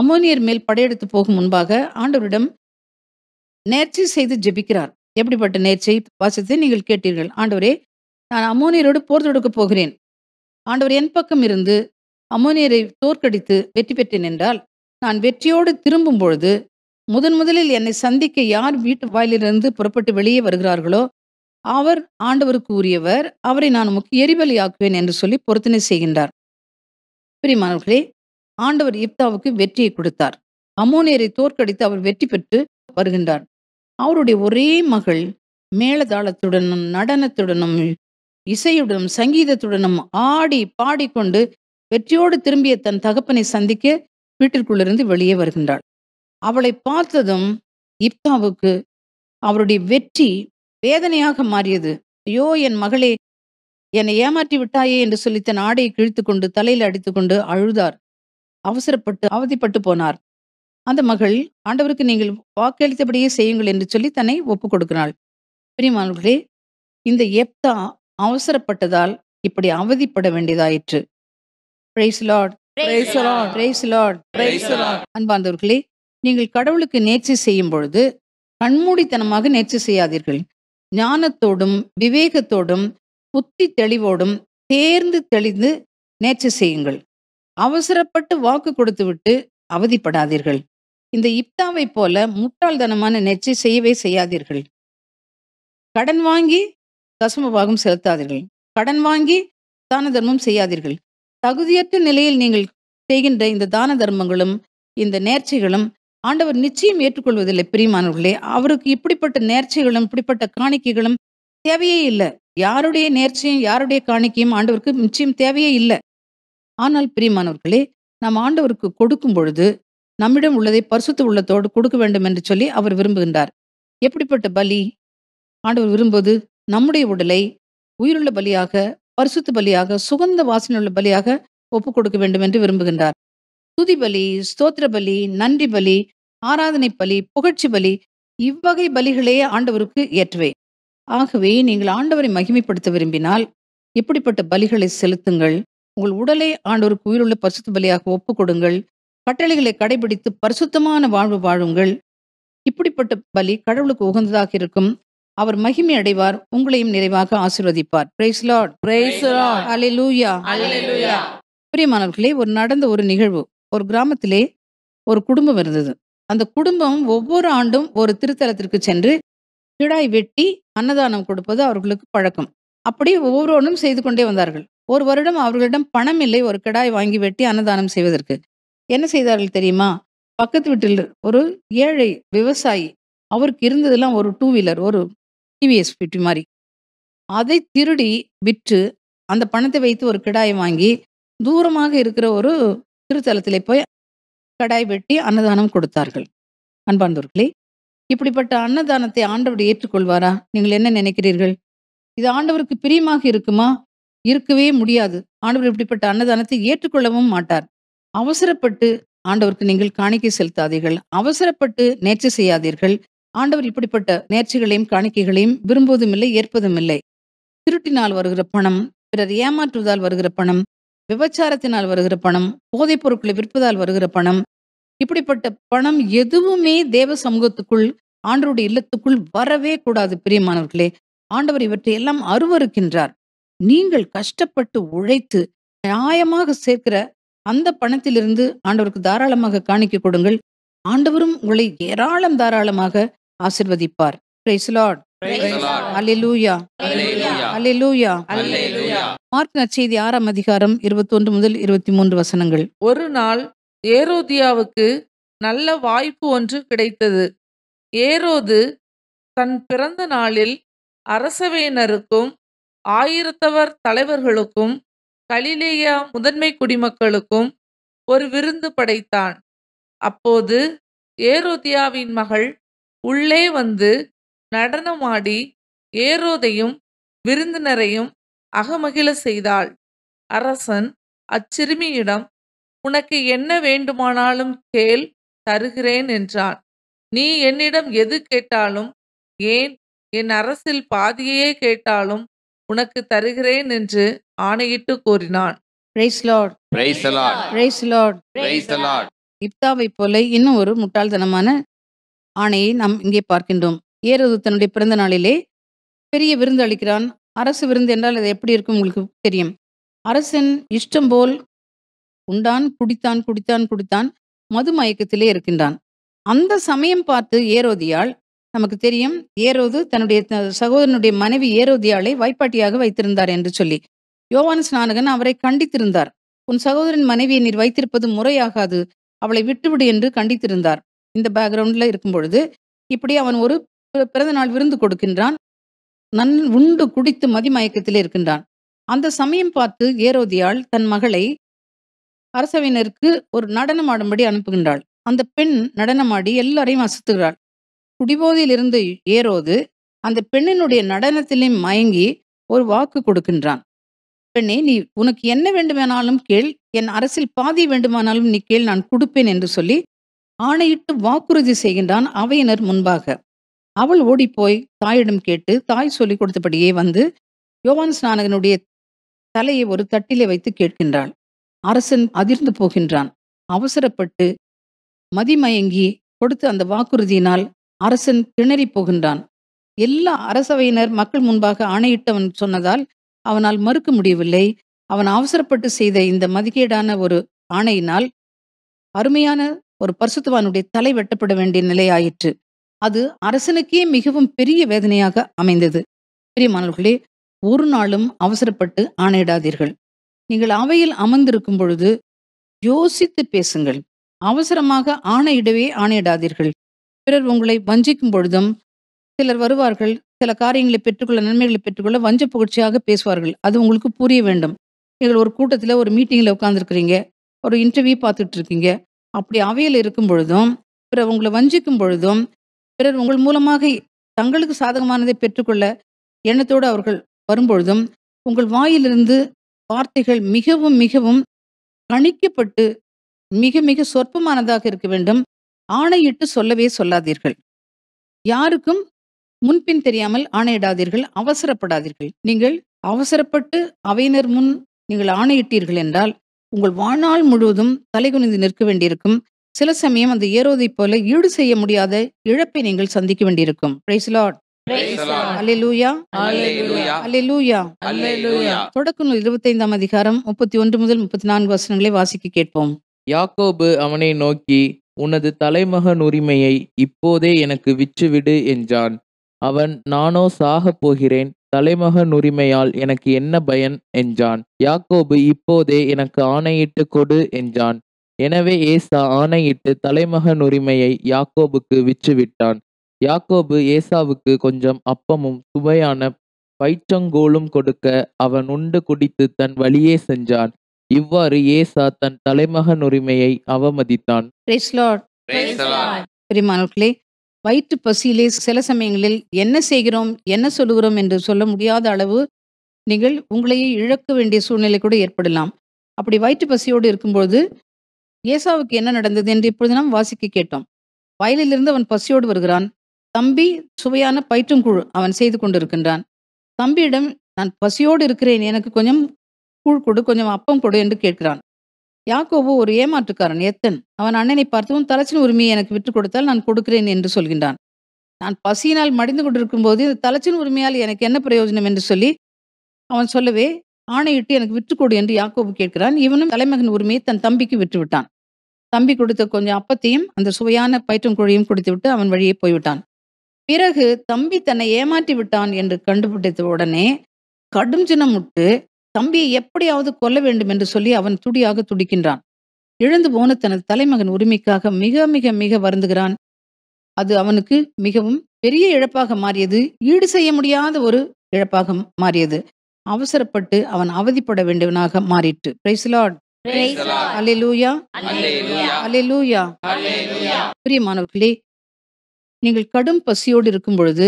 அம்மோனியர் மேல் படையெடுத்து போகும் முன்பாக ஆண்டவரிடம் நேர்ச்சி செய்து ஜெபிக்கிறார். எப்படிப்பட்ட நேர்ச்சை வாசித்து நீங்கள் கேட்டீர்கள். ஆண்டவரே, நான் அம்மோனியரோடு போர் தொடுக்கப் போகிறேன். ஆண்டவர் என் பக்கம் இருந்து அம்மோனியரை தோற்கடித்து வெற்றி பெற்றேன் என்றால் நான் வெற்றியோடு திரும்பும் பொழுது முதலில் என்னை சந்திக்க யார் வீட்டு வாயிலிருந்து புறப்பட்டு வெளியே வருகிறார்களோ அவர் ஆண்டவருக்கு உரியவர். அவரை நான் உமக்கு எரிபலியாக்குவேன் என்று சொல்லி பொருத்தனை செய்கின்றார். பிரியமானவர்களே, ஆண்டவர் இப்தாவுக்கு வெற்றியை கொடுத்தார். அம்மோனியரை தோற்கடித்து அவர் வெற்றி பெற்று வருகின்றார். அவருடைய ஒரே மகள் மேளதாளத்துடனும் நடனத்துடனும் இசையுடனும் சங்கீதத்துடனும் ஆடி பாடிக்கொண்டு வெற்றியோடு திரும்பிய தன் தகப்பனை சந்திக்க வீட்டிற்குள்ளிருந்து வெளியே வருகின்றாள். அவளை பார்த்ததும் இப்தாவுக்கு அவருடைய வெற்றி வேதனையாக மாறியது. ஐயோ, என் மகளே, என்னை ஏமாற்றி விட்டாயே என்று சொல்லி தன் ஆடையை கிழித்து கொண்டு தலையில் அடித்துக்கொண்டு அழுதார். அவசரப்பட்டு அவதிப்பட்டு போனார். அந்த மகள் ஆண்டவருக்கு நீங்கள் வாக்களித்தபடியே செய்யுங்கள் என்று சொல்லி தன்னை ஒப்புக் கொடுக்கிறாள். பிரியமானவர்களே, இந்த எப்தா அவசரப்பட்டதால் இப்படி அவதிப்பட வேண்டியதாயிற்று. Praise Lord. Praise the Lord. Praise Lord. Praise the Lord. அன்பார்ந்தவர்களே, நீங்கள் கடவுளுக்கு நேர்ச்சி செய்யும் பொழுது கண்மூடித்தனமாக நேர்ச்சி செய்யாதீர்கள். ஞானத்தோடும் விவேகத்தோடும் புத்தி தெளிவோடும் தேர்ந்து தெளிந்து நேர்ச்சி செய்யுங்கள். அவசரப்பட்டு வாக்கு கொடுத்துவிட்டு அவதிப்படாதீர்கள். இந்த இப்தாவை போல முட்டாள்தனமான நேர்ச்சி செய்யவே செய்யாதீர்கள். கடன் வாங்கி தசமபாகம் செலுத்தாதீர்கள். கடன் வாங்கி தான தர்மம் செய்யாதீர்கள். தகுதியற்ற நிலையில் நீங்கள் செய்கின்ற இந்த தான தர்மங்களும் இந்த நேர்ச்சைகளும் ஆண்டவர் நிச்சயம் ஏற்றுக்கொள்வதில்லை. பிரியமானவர்களே, அவருக்கு இப்படிப்பட்ட நேர்ச்சைகளும் இப்படிப்பட்ட காணிக்கைகளும் தேவையே இல்லை. யாருடைய நேர்ச்சையும் யாருடைய காணிக்கையும் ஆண்டவருக்கு நிச்சயம் தேவையே இல்லை. ஆனால் பிரியமானவர்களே, நாம் ஆண்டவருக்கு கொடுக்கும் பொழுது நம்மிடம் உள்ளதை பரிசுத்த உள்ளத்தோடு கொடுக்க வேண்டும் என்று சொல்லி அவர் விரும்புகின்றார். எப்படிப்பட்ட பலி ஆண்டவர் விரும்புவது? நம்முடைய உடலை உயிருள்ள பலியாக, பரிசுத்த பலியாக, சுகந்த வாசனையுள்ள பலியாக ஒப்புக் கொடுக்க வேண்டும் என்று விரும்புகின்றார். துதி பலி, ஸ்தோத்திர பலி, நன்றி பலி, ஆராதனை பலி, புகழ்ச்சி பலி, இவ்வகை பலிகளே ஆண்டவருக்கு ஏற்றவை. ஆகவே நீங்கள் ஆண்டவரை மகிமைப்படுத்த விரும்பினால் இப்படிப்பட்ட பலிகளை செலுத்துங்கள். உங்கள் உடலை ஆண்டவருக்கு உயிருள்ள பரிசுத்த பலியாக ஒப்புக் கொடுங்கள். கட்டளைகளை கடைபிடித்து பரிசுத்தமான வாழ்வு வாழுங்கள். இப்படிப்பட்ட பலி கடவுளுக்கு உகந்ததாக இருக்கும். அவர் மகிமை அடைவார், உங்களையும் நிறைவாக ஆசீர்வதிப்பார். Praise Lord. Praise the Lord. Hallelujah. Hallelujah. பிரியமானவர்களே, நடந்த ஒரு நிகழ்வு. ஒரு கிராமத்திலே ஒரு குடும்பம் இருந்தது. அந்த குடும்பம் ஒவ்வொரு ஆண்டும் ஒரு திருத்தலத்திற்கு சென்று கிடாய் வெட்டி அன்னதானம் கொடுப்பது அவர்களுக்கு பழக்கம். அப்படி ஒவ்வொருவரும் செய்து கொண்டே வந்தார்கள். ஒரு வருடம் அவர்களிடம் பணம் இல்லை ஒரு கிடாய் வாங்கி வெட்டி அன்னதானம் செய்வதற்கு. என்ன செய்தார்கள் தெரியுமா? பக்கத்து வீட்டில் ஒரு ஏழை விவசாயி, அவருக்கு இருந்ததெல்லாம் ஒரு 2 வீலர், ஒரு டிவிஎஸ் 50 மாதிரி, அதை திருடி விற்று அந்த பணத்தை வைத்து ஒரு கிடாயை வாங்கி தூரமாக இருக்கிற ஒரு திருத்தலத்திலே போய் கடாய் வெட்டி அன்னதானம் கொடுத்தார்கள். அன்பார்ந்தவர்களே, இப்படிப்பட்ட அன்னதானத்தை ஆண்டவர் ஏற்றுக்கொள்வாரா? நீங்கள் என்ன நினைக்கிறீர்கள்? இது ஆண்டவருக்கு பிரியமாக இருக்குமா? இருக்கவே முடியாது. ஆண்டவர் இப்படிப்பட்ட அன்னதானத்தை ஏற்றுக்கொள்ளவும் மாட்டார். அவசரப்பட்டு ஆண்டவருக்கு நீங்கள் காணிக்கை செலுத்தாதீர்கள். அவசரப்பட்டு நேர்ச்சை செய்யாதீர்கள். ஆண்டவர் இப்படிப்பட்ட நேர்ச்சைகளையும் காணிக்கைகளையும் விரும்புவதும் இல்லை, ஏற்பதும் இல்லை. திருட்டினால் வருகிற பணம், பிறர் ஏமாற்றுவதால் வருகிற பணம், விபச்சாரத்தினால் வருகிற பணம், போதைப் பொருட்களை விற்பதால் வருகிற பணம், இப்படிப்பட்ட பணம் எதுவுமே தேவ சமூகத்துக்குள், ஆண்டவருடைய இல்லத்துக்குள் வரவே கூடாது பிரியமானவர்களே. ஆண்டவர் இவற்றை எல்லாம் அருவருக்கின்றார். நீங்கள் கஷ்டப்பட்டு உழைத்து நியாயமாக சேர்க்கிற அந்த பணத்திலிருந்து ஆண்டவருக்கு தாராளமாக காணிக்கை கொடுங்கள். ஆண்டவரும் உங்களை ஏராளம் தாராளமாக ஆசீர்வதிப்பார். Praise Lord. அல்லேலூயா. அல்லேலூயா. மார்க் நற்செய்தி 6ஆம் அதிகாரம் 21 முதல் 23 வசனங்கள். ஒரு நாள் ஏரோதியாவுக்கு நல்ல வாய்ப்பு ஒன்று கிடைத்தது. ஏரோது தன் பிறந்த நாளில் அரசவையினருக்கும் ஆயிரத்தவர் தலைவர்களுக்கும் கலிலேயா முதன்மை குடிமக்களுக்கும் ஒரு விருந்து படைத்தான். அப்போது ஏரோதியாவின் மகள் உள்ளே வந்து நடனமாடி ஏரோதையும் விருந்தினரையும் அகமகிழ செய்தாள். அரசன் அச்சிறுமியிடம், உனக்கு என்ன வேண்டுமானாலும் கேள், தருகிறேன் என்றான். நீ என்னிடம் எது கேட்டாலும், ஏன் என் அரசில் பாதியையே கேட்டாலும் உனக்கு தருகிறேன் என்று ஆணையிட்டு கூறினான். Praise Lord. Praise Lord. இப்தாவை போல இன்னும் ஒரு முட்டாள்தனமான ஆணையை நாம் இங்கே பார்க்கின்றோம். ஏரோது தன்னுடைய பிறந்த நாளிலே பெரிய விருந்து அளிக்கிறான். அரசு விருந்து என்றால் அது எப்படி இருக்கும் உங்களுக்கு தெரியும். அரசன் இஷ்டம் போல் உண்டான், குடித்தான் குடித்தான் குடித்தான், மது மயக்கத்திலே இருக்கின்றான். அந்த சமயம் பார்த்து ஏரோதியாள், நமக்கு தெரியும் ஏரோது தன்னுடைய சகோதரனுடைய மனைவி ஏரோதியாளை வைப்பாட்டியாக வைத்திருந்தார் என்று சொல்லி. யோவான் ஸ்நானகன் அவரை கண்டித்திருந்தார். உன் சகோதரன் மனைவியை நீர் வைத்திருப்பது முறையாகாது, அவளை விட்டுவிடு என்று கண்டித்திருந்தார். இந்த பேக்ரவுண்ட்ல இருக்கும் பொழுது இப்படி அவன் ஒரு பிறந்த நாள் விருந்து கொடுக்கின்றான். உண்டு குடித்து மதிமயக்கத்திலே இருக்கின்றான். அந்த சமயம் பார்த்து ஏரோதியாள் தன் மகளை அரசவையினருக்கு ஒரு நடனம் ஆடும்படி அனுப்புகின்றாள். அந்த பெண் நடனமாடி எல்லாரையும் அசத்துகிறாள். குடிபோதையில் இருந்த ஏரோது அந்த பெண்ணினுடைய நடனத்திலே மயங்கி ஒரு வாக்கு கொடுக்கின்றான். பெண்ணே, நீ உனக்கு என்ன வேண்டுமானாலும் கேள், என் அரசில் பாதி வேண்டுமானாலும் நீ கேள், நான் கொடுப்பேன் என்று சொல்லி ஆணையிட்டு வாக்குறுதி செய்கின்றான் அவையினர் முன்பாக. அவள் ஓடிப்போய் தாயிடம் கேட்டு, தாய் சொல்லிக் கொடுத்தபடியே வந்து யோவான் ஸ்நானகனுடைய தலையை ஒரு தட்டிலே வைத்து கேட்கின்றாள். அரசன் அதிர்ந்து போகின்றான். அவசரப்பட்டு மதிமயங்கி கொடுத்த அந்த வாக்குறுதியினால் அரசன் திணறி போகின்றான். எல்லா அரசவையினர் மக்கள் முன்பாக ஆணையிட்டு அவன் சொன்னதால் அவனால் மறுக்க முடியவில்லை. அவன் அவசரப்பட்டு செய்த இந்த மதிகேடான ஒரு ஆணையினால் அருமையான ஒரு பரிசுத்தவானுடைய தலை வெட்டப்பட வேண்டிய நிலை ஆயிற்று. அது அரசனுக்கே மிகவும் பெரிய வேதனையாக அமைந்தது. பிரியமானவர்களே, ஒரு நாளும் அவசரப்பட்டு ஆணையிடாதீர்கள். நீங்கள் அவையில் அமர்ந்திருக்கும் பொழுது யோசித்து பேசுங்கள். அவசரமாக ஆணையிடவே ஆணையிடாதீர்கள். பிறர் உங்களை வஞ்சிக்கும் பொழுதும் சிலர் வருவார்கள், சில காரியங்களை பெற்றுக்கொள்ள, நன்மைகளை பெற்றுக்கொள்ள வஞ்ச புகழ்ச்சியாக பேசுவார்கள். அது உங்களுக்கு புரிய வேண்டும். நீங்கள் ஒரு கூட்டத்தில் ஒரு மீட்டிங்கில் உட்கார்ந்துருக்கிறீங்க, ஒரு இன்டர்வியூ பார்த்துட்டு இருக்கீங்க. அப்படி அவையில் இருக்கும் பொழுதும் பிறர் உங்களை வஞ்சிக்கும் பொழுதும் பிறர் உங்கள் மூலமாக தங்களுக்கு சாதகமானதை பெற்றுக்கொள்ள எண்ணத்தோடு அவர்கள் வரும்பொழுதும் உங்கள் வாயிலிருந்து வார்த்தைகள் மிகவும் மிகவும் கணிக்கப்பட்டு மிக மிக சொற்பமானதாக இருக்க வேண்டும். ஆணையிட்டு சொல்லவே சொல்லாதீர்கள். யாருக்கும் முன்பின் தெரியாமல் ஆணையிடாதீர்கள். அவசரப்படாதீர்கள். நீங்கள் அவசரப்பட்டு அவையினர் முன் நீங்கள் ஆணையிட்டீர்கள் என்றால் உங்கள் வாழ்நாள் முழுவதும் தலைகுனிந்து நிற்க வேண்டியிருக்கும். சில சமயம் அந்த ஏரோதை போல ஈடு செய்ய முடியாத இழப்பை நீங்கள் சந்திக்க வேண்டியிருக்கும். Praise Lord. அல்லேலூயா. அல்லேலூயா. தொடக்க நூல் 25ஆம் அதிகாரம் 31 முதல் 34 வசனங்களை வாசிக்க கேட்போம். யாக்கோபு அவனை நோக்கி, உனது தலைமகன் உரிமையை இப்போதே எனக்கு விற்றுவிடு என்றான். அவன், நானோ சாகப் போகிறேன், தலைமகன் உரிமையால் எனக்கு என்ன பயன் என்றான். யாக்கோபு, இப்போதே எனக்கு ஆணையிட்டு கொடு என்றான். எனவே ஏசா ஆணையிட்டு தலைமகன் உரிமையை யாக்கோபுக்கு விற்றுவிட்டான். யாக்கோபு ஏசாவுக்கு கொஞ்சம் அப்பமும் சுவையான பயிற்றங்கோலும் கொடுக்க அவன் உண்டு குடித்து தன் வழியே சென்றான். இவ்வாறு ஏசா தன் தலைமகன் உரிமையை அவமதித்தான். Price lord. பிரியமானவர்களே, வயிற்று பசியிலே சில சமயங்களில் என்ன செய்கிறோம், என்ன சொல்லுகிறோம் என்று சொல்ல முடியாத அளவு நீங்கள் உங்களையே இழக்க வேண்டிய சூழ்நிலை கூட ஏற்படலாம். அப்படி வயிற்று பசியோடு இருக்கும்போது, ஏசாவுக்கு என்ன நடந்தது என்று இப்பொழுது நாம் வாசிக்க கேட்டோம். வயலிலிருந்து அவன் பசியோடு வருகிறான். தம்பி சுவையான பயிற்றுங்கூழ் அவன் செய்து கொண்டிருக்கின்றான். தம்பியிடம், நான் பசியோடு இருக்கிறேன், எனக்கு கொஞ்சம் கூழ் கொடு, கொஞ்சம் அப்பம் கொடு என்று கேட்கிறான். யாக்கோபு ஒரு ஏமாற்றுக்காரன், எத்தன். அவன் அண்ணனை பார்த்து, உன் தலைச்சின் உரிமையை எனக்கு விட்டுக் கொடுத்தால் நான் கொடுக்கிறேன் என்று சொல்கின்றான். நான் பசியினால் மடிந்து கொண்டிருக்கும் போது இந்த தலைச்சின் உரிமையால் எனக்கு என்ன பிரயோஜனம் என்று சொல்லி அவன் சொல்லவே, ஆணையிட்டு எனக்கு விற்றுக்கொடு என்று யாக்கோபு கேட்கிறான். இவனும் தலைமகன் உரிமையை தன் தம்பிக்கு விட்டுவிட்டான். தம்பி கொடுத்த கொஞ்சம் அப்பத்தையும் அந்த சுவையான பயிற்றுங்கூழையும் கொடுத்துவிட்டு அவன் வழியே போய்விட்டான். பிறகு தம்பி தன்னை ஏமாற்றி விட்டான் என்று கண்டுபிடித்த உடனே கடும் சினமுட்டு தம்பியை எப்படியாவது கொல்ல வேண்டும் என்று சொல்லி அவன் துடியாக துடிக்கின்றான். இழந்து போன தனது தலைமகன் உரிமைக்காக மிக மிக மிக வருந்துகிறான். அது அவனுக்கு மிகவும் பெரிய இழப்பாக மாறியது. ஈடு செய்ய முடியாத ஒரு இழப்பாக மாறியது. அவசரப்பட்டு அவன் அவதிப்பட வேண்டியவனாக மாறிற்று. Price the Lord. அல்லேலூயா, அல்லேலூயா. பிரியமானவர்களே, நீங்கள் கடும் பசியோடு இருக்கும் பொழுது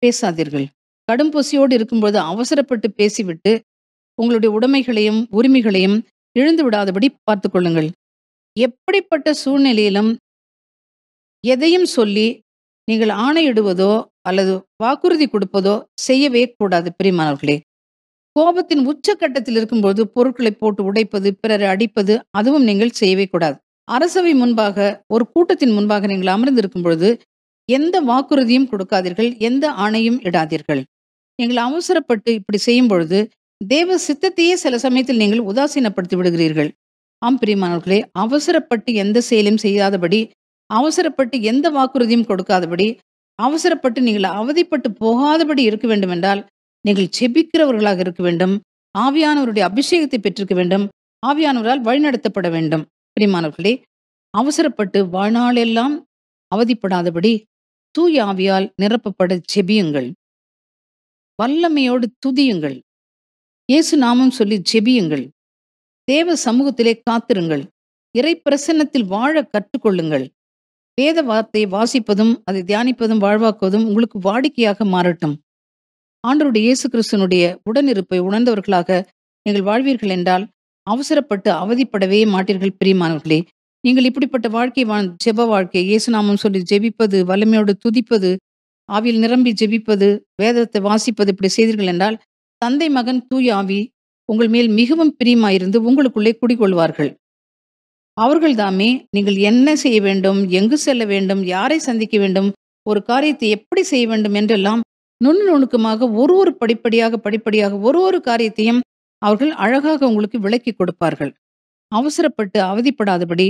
பேசாதீர்கள். கடும் பசியோடு இருக்கும்பொழுது அவசரப்பட்டு பேசிவிட்டு உங்களுடைய உடைமைகளையும் உரிமைகளையும் இழந்து விடாதபடி பார்த்துக் கொள்ளுங்கள். எப்படிப்பட்ட சூழ்நிலையிலும் எதையும் சொல்லி நீங்கள் ஆணையிடுவதோ அல்லது வாக்குறுதி கொடுப்பதோ செய்யவே கூடாது. பிரியமானவர்களே, கோபத்தின் உச்சக்கட்டத்தில் இருக்கும்போது பொருட்களை போட்டு உடைப்பது, பிறரை அடிப்பது, அதுவும் நீங்கள் செய்யவே கூடாது. அரசவை முன்பாக, ஒரு கூட்டத்தின் முன்பாக நீங்கள் அமர்ந்திருக்கும் பொழுது எந்த வாக்குறுதியும் கொடுக்காதீர்கள், எந்த ஆணையும் இடாதீர்கள். நீங்கள் அவசரப்பட்டு இப்படி செய்யும் பொழுது தேவ சித்தத்தையே சில சமயத்தில் நீங்கள் உதாசீனப்படுத்தி விடுகிறீர்கள். ஆம் பிரியமானவர்களே, அவசரப்பட்டு எந்த செயலையும் செய்யாதபடி, அவசரப்பட்டு எந்த வாக்குறுதியும் கொடுக்காதபடி, அவசரப்பட்டு நீங்கள் அவதிப்பட்டு போகாதபடி இருக்க வேண்டும் என்றால் நீங்கள் செபிக்கிறவர்களாக இருக்க வேண்டும். ஆவியானவருடைய அபிஷேகத்தை பெற்றிருக்க வேண்டும். ஆவியானவரால் வழிநடத்தப்பட வேண்டும். பிரியமானவர்களே, அவசரப்பட்டு வாழ்நாளெல்லாம் அவதிப்படாதபடி தூய ஆவியால் நிரப்பப்பட ஜெபியுங்கள். வல்லமையோடு துதியுங்கள். இயேசு நாமம் சொல்லி ஜெபியுங்கள். தேவ சமூகத்திலே காத்திருங்கள். இறை பிரசன்னத்தில் வாழ கற்றுக்கொள்ளுங்கள். வேத வார்த்தையை வாசிப்பதும் அதை தியானிப்பதும் வாழ்வாக்குவதும் உங்களுக்கு வாடிக்கையாக மாறட்டும். ஆண்டவருடைய இயேசு கிறிஸ்துனுடைய உடனிருப்பை உணர்ந்தவர்களாக நீங்கள் வாழ்வீர்கள் என்றால் அவசரப்பட்டு அவதிப்படவே மாட்டீர்கள். பிரியமானவர்களே, நீங்கள் இப்படிப்பட்ட வாழ்க்கை ஜெப வாழ்க்கை, இயேசு நாமம் சொல்லி ஜெபிப்பது, வல்லமையோடு துதிப்பது, ஆவியில் நிரம்பி ஜெபிப்பது, வேதத்தை வாசிப்பது, இப்படி செய்தீர்கள் என்றால் தந்தை மகன் தூய ஆவி உங்கள் மேல் மிகவும் பிரியமாயிருந்து உங்களுக்குள்ளே குடிகொள்வார்கள். அவர்கள் தாமே நீங்கள் என்ன செய்ய வேண்டும், எங்கு செல்ல வேண்டும், யாரை சந்திக்க வேண்டும், ஒரு காரியத்தை எப்படி செய்ய வேண்டும் என்றெல்லாம் நுணுக்கமாக ஒரு படிப்படியாக ஒரு காரியத்தையும் அவர்கள் அழகாக உங்களுக்கு விளக்கி கொடுப்பார்கள். அவசரப்பட்டு அவதிப்படாதபடி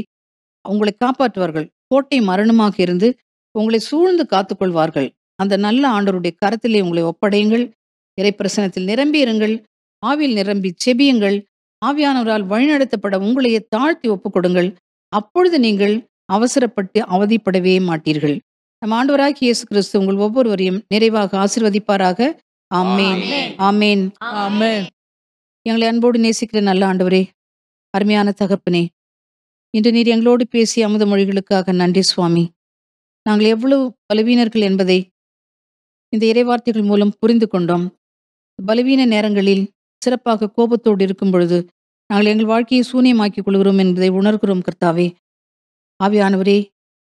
உங்களை காப்பாற்றுவார்கள். கோட்டை மரணமாக இருந்து உங்களை சூழ்ந்து காத்துக்கொள்வார்கள். அந்த நல்ல ஆண்டவருடைய கரத்திலே உங்களை ஒப்படையுங்கள். இறைப்பிரசனத்தில் நிரம்பி இருங்கள். ஆவியில் நிரம்பி செபியுங்கள். ஆவியானவரால் வழிநடத்தப்பட உங்களையே தாழ்த்தி ஒப்புக்கொடுங்கள். அப்பொழுது நீங்கள் அவசரப்பட்டு அவதிப்படவே மாட்டீர்கள். நம் ஆண்டவராகிய இயேசு கிறிஸ்து உங்கள் ஒவ்வொருவரையும் நிறைவாக ஆசீர்வதிப்பாராக. ஆமென், ஆமென், ஆமென். எங்களை அன்போடு நேசிக்கிற நல்ல ஆண்டவரே, அருமையான தகப்பனே, இன்று நீர் எங்களோடு பேசிய அமுத மொழிகளுக்காக நன்றி சுவாமி. நாங்கள் எவ்வளவு பலவீனர்கள் என்பதை இந்த இறைவார்த்தைகள் மூலம் புரிந்து கொண்டோம். பலவீன நேரங்களில் சிறப்பாக கோபத்தோடு இருக்கும் பொழுது நாங்கள் எங்கள் வாழ்க்கையை சூனியமாக்கிக் கொள்கிறோம் என்பதை உணர்கிறோம். கர்த்தாவே, ஆவியானவரே,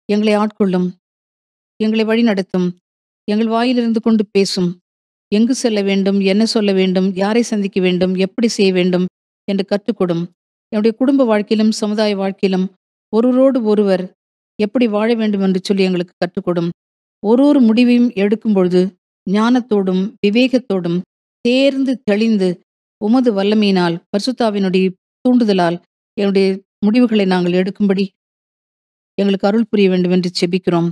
எங்களை ஆட்கொள்ளும், எங்களை வழிநடத்தும், எங்கள் வாயிலிருந்து கொண்டு பேசும். எங்கு செல்ல வேண்டும், என்ன சொல்ல வேண்டும், யாரை சந்திக்க வேண்டும், எப்படி செய்ய வேண்டும் என்று கற்றுக்கொடும். என்னுடைய குடும்ப வாழ்க்கையிலும் சமுதாய வாழ்க்கையிலும் ஒருவரோடு ஒருவர் எப்படி வாழ வேண்டும் என்று சொல்லி எங்களுக்கு கற்றுக்கொடும். ஒரு முடிவையும் எடுக்கும் பொழுது ஞானத்தோடும் விவேகத்தோடும் தேர்ந்து தெளிந்து உமது வல்லமையினால் பரிசுத்தாவினுடைய தூண்டுதலால் என்னுடைய முடிவுகளை நாங்கள் எடுக்கும்படி எங்களுக்கு அருள் புரிய வேண்டும் என்று செபிக்கிறோம்.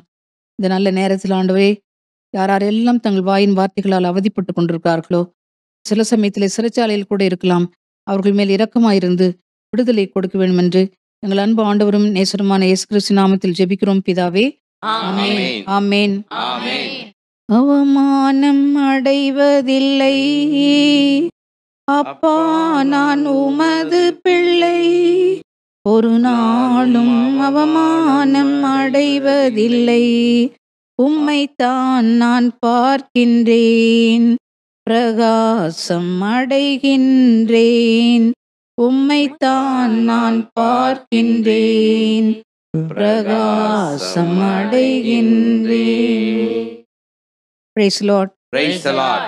இந்த நல்ல நேரத்தில் ஆண்டவரே, யாரெல்லாம் தங்கள் வாயின் வார்த்தைகளால் அவதிப்பட்டு கொண்டிருக்கிறார்களோ, சில சமயத்தில் சிறைச்சாலையில் கூட இருக்கலாம், அவர்கள் மேல் இரக்கமாயிருந்து விடுதலை கொடுக்க வேண்டும் என்று எங்கள் அன்பு ஆண்டவரும் நேசருமான இயேசு கிறிஸ்து நாமத்தில் ஜெபிக்கிறோம் பிதாவே. ஆமென், ஆமென். அவமானம் அடைவதில்லை அப்பா, நான் உமது பிள்ளை. ஒரு நாளும் அவமானம் அடைவதில்லை உம்மைத்தான் நான் பார்க்கின்றேன், பிரகாசம் அடைகின்றேன். உம்மைத்தான் நான் பார்க்கின்றேன், பிரகாசம் அடைகின்றேன். Praise the Lord. Praise the Lord.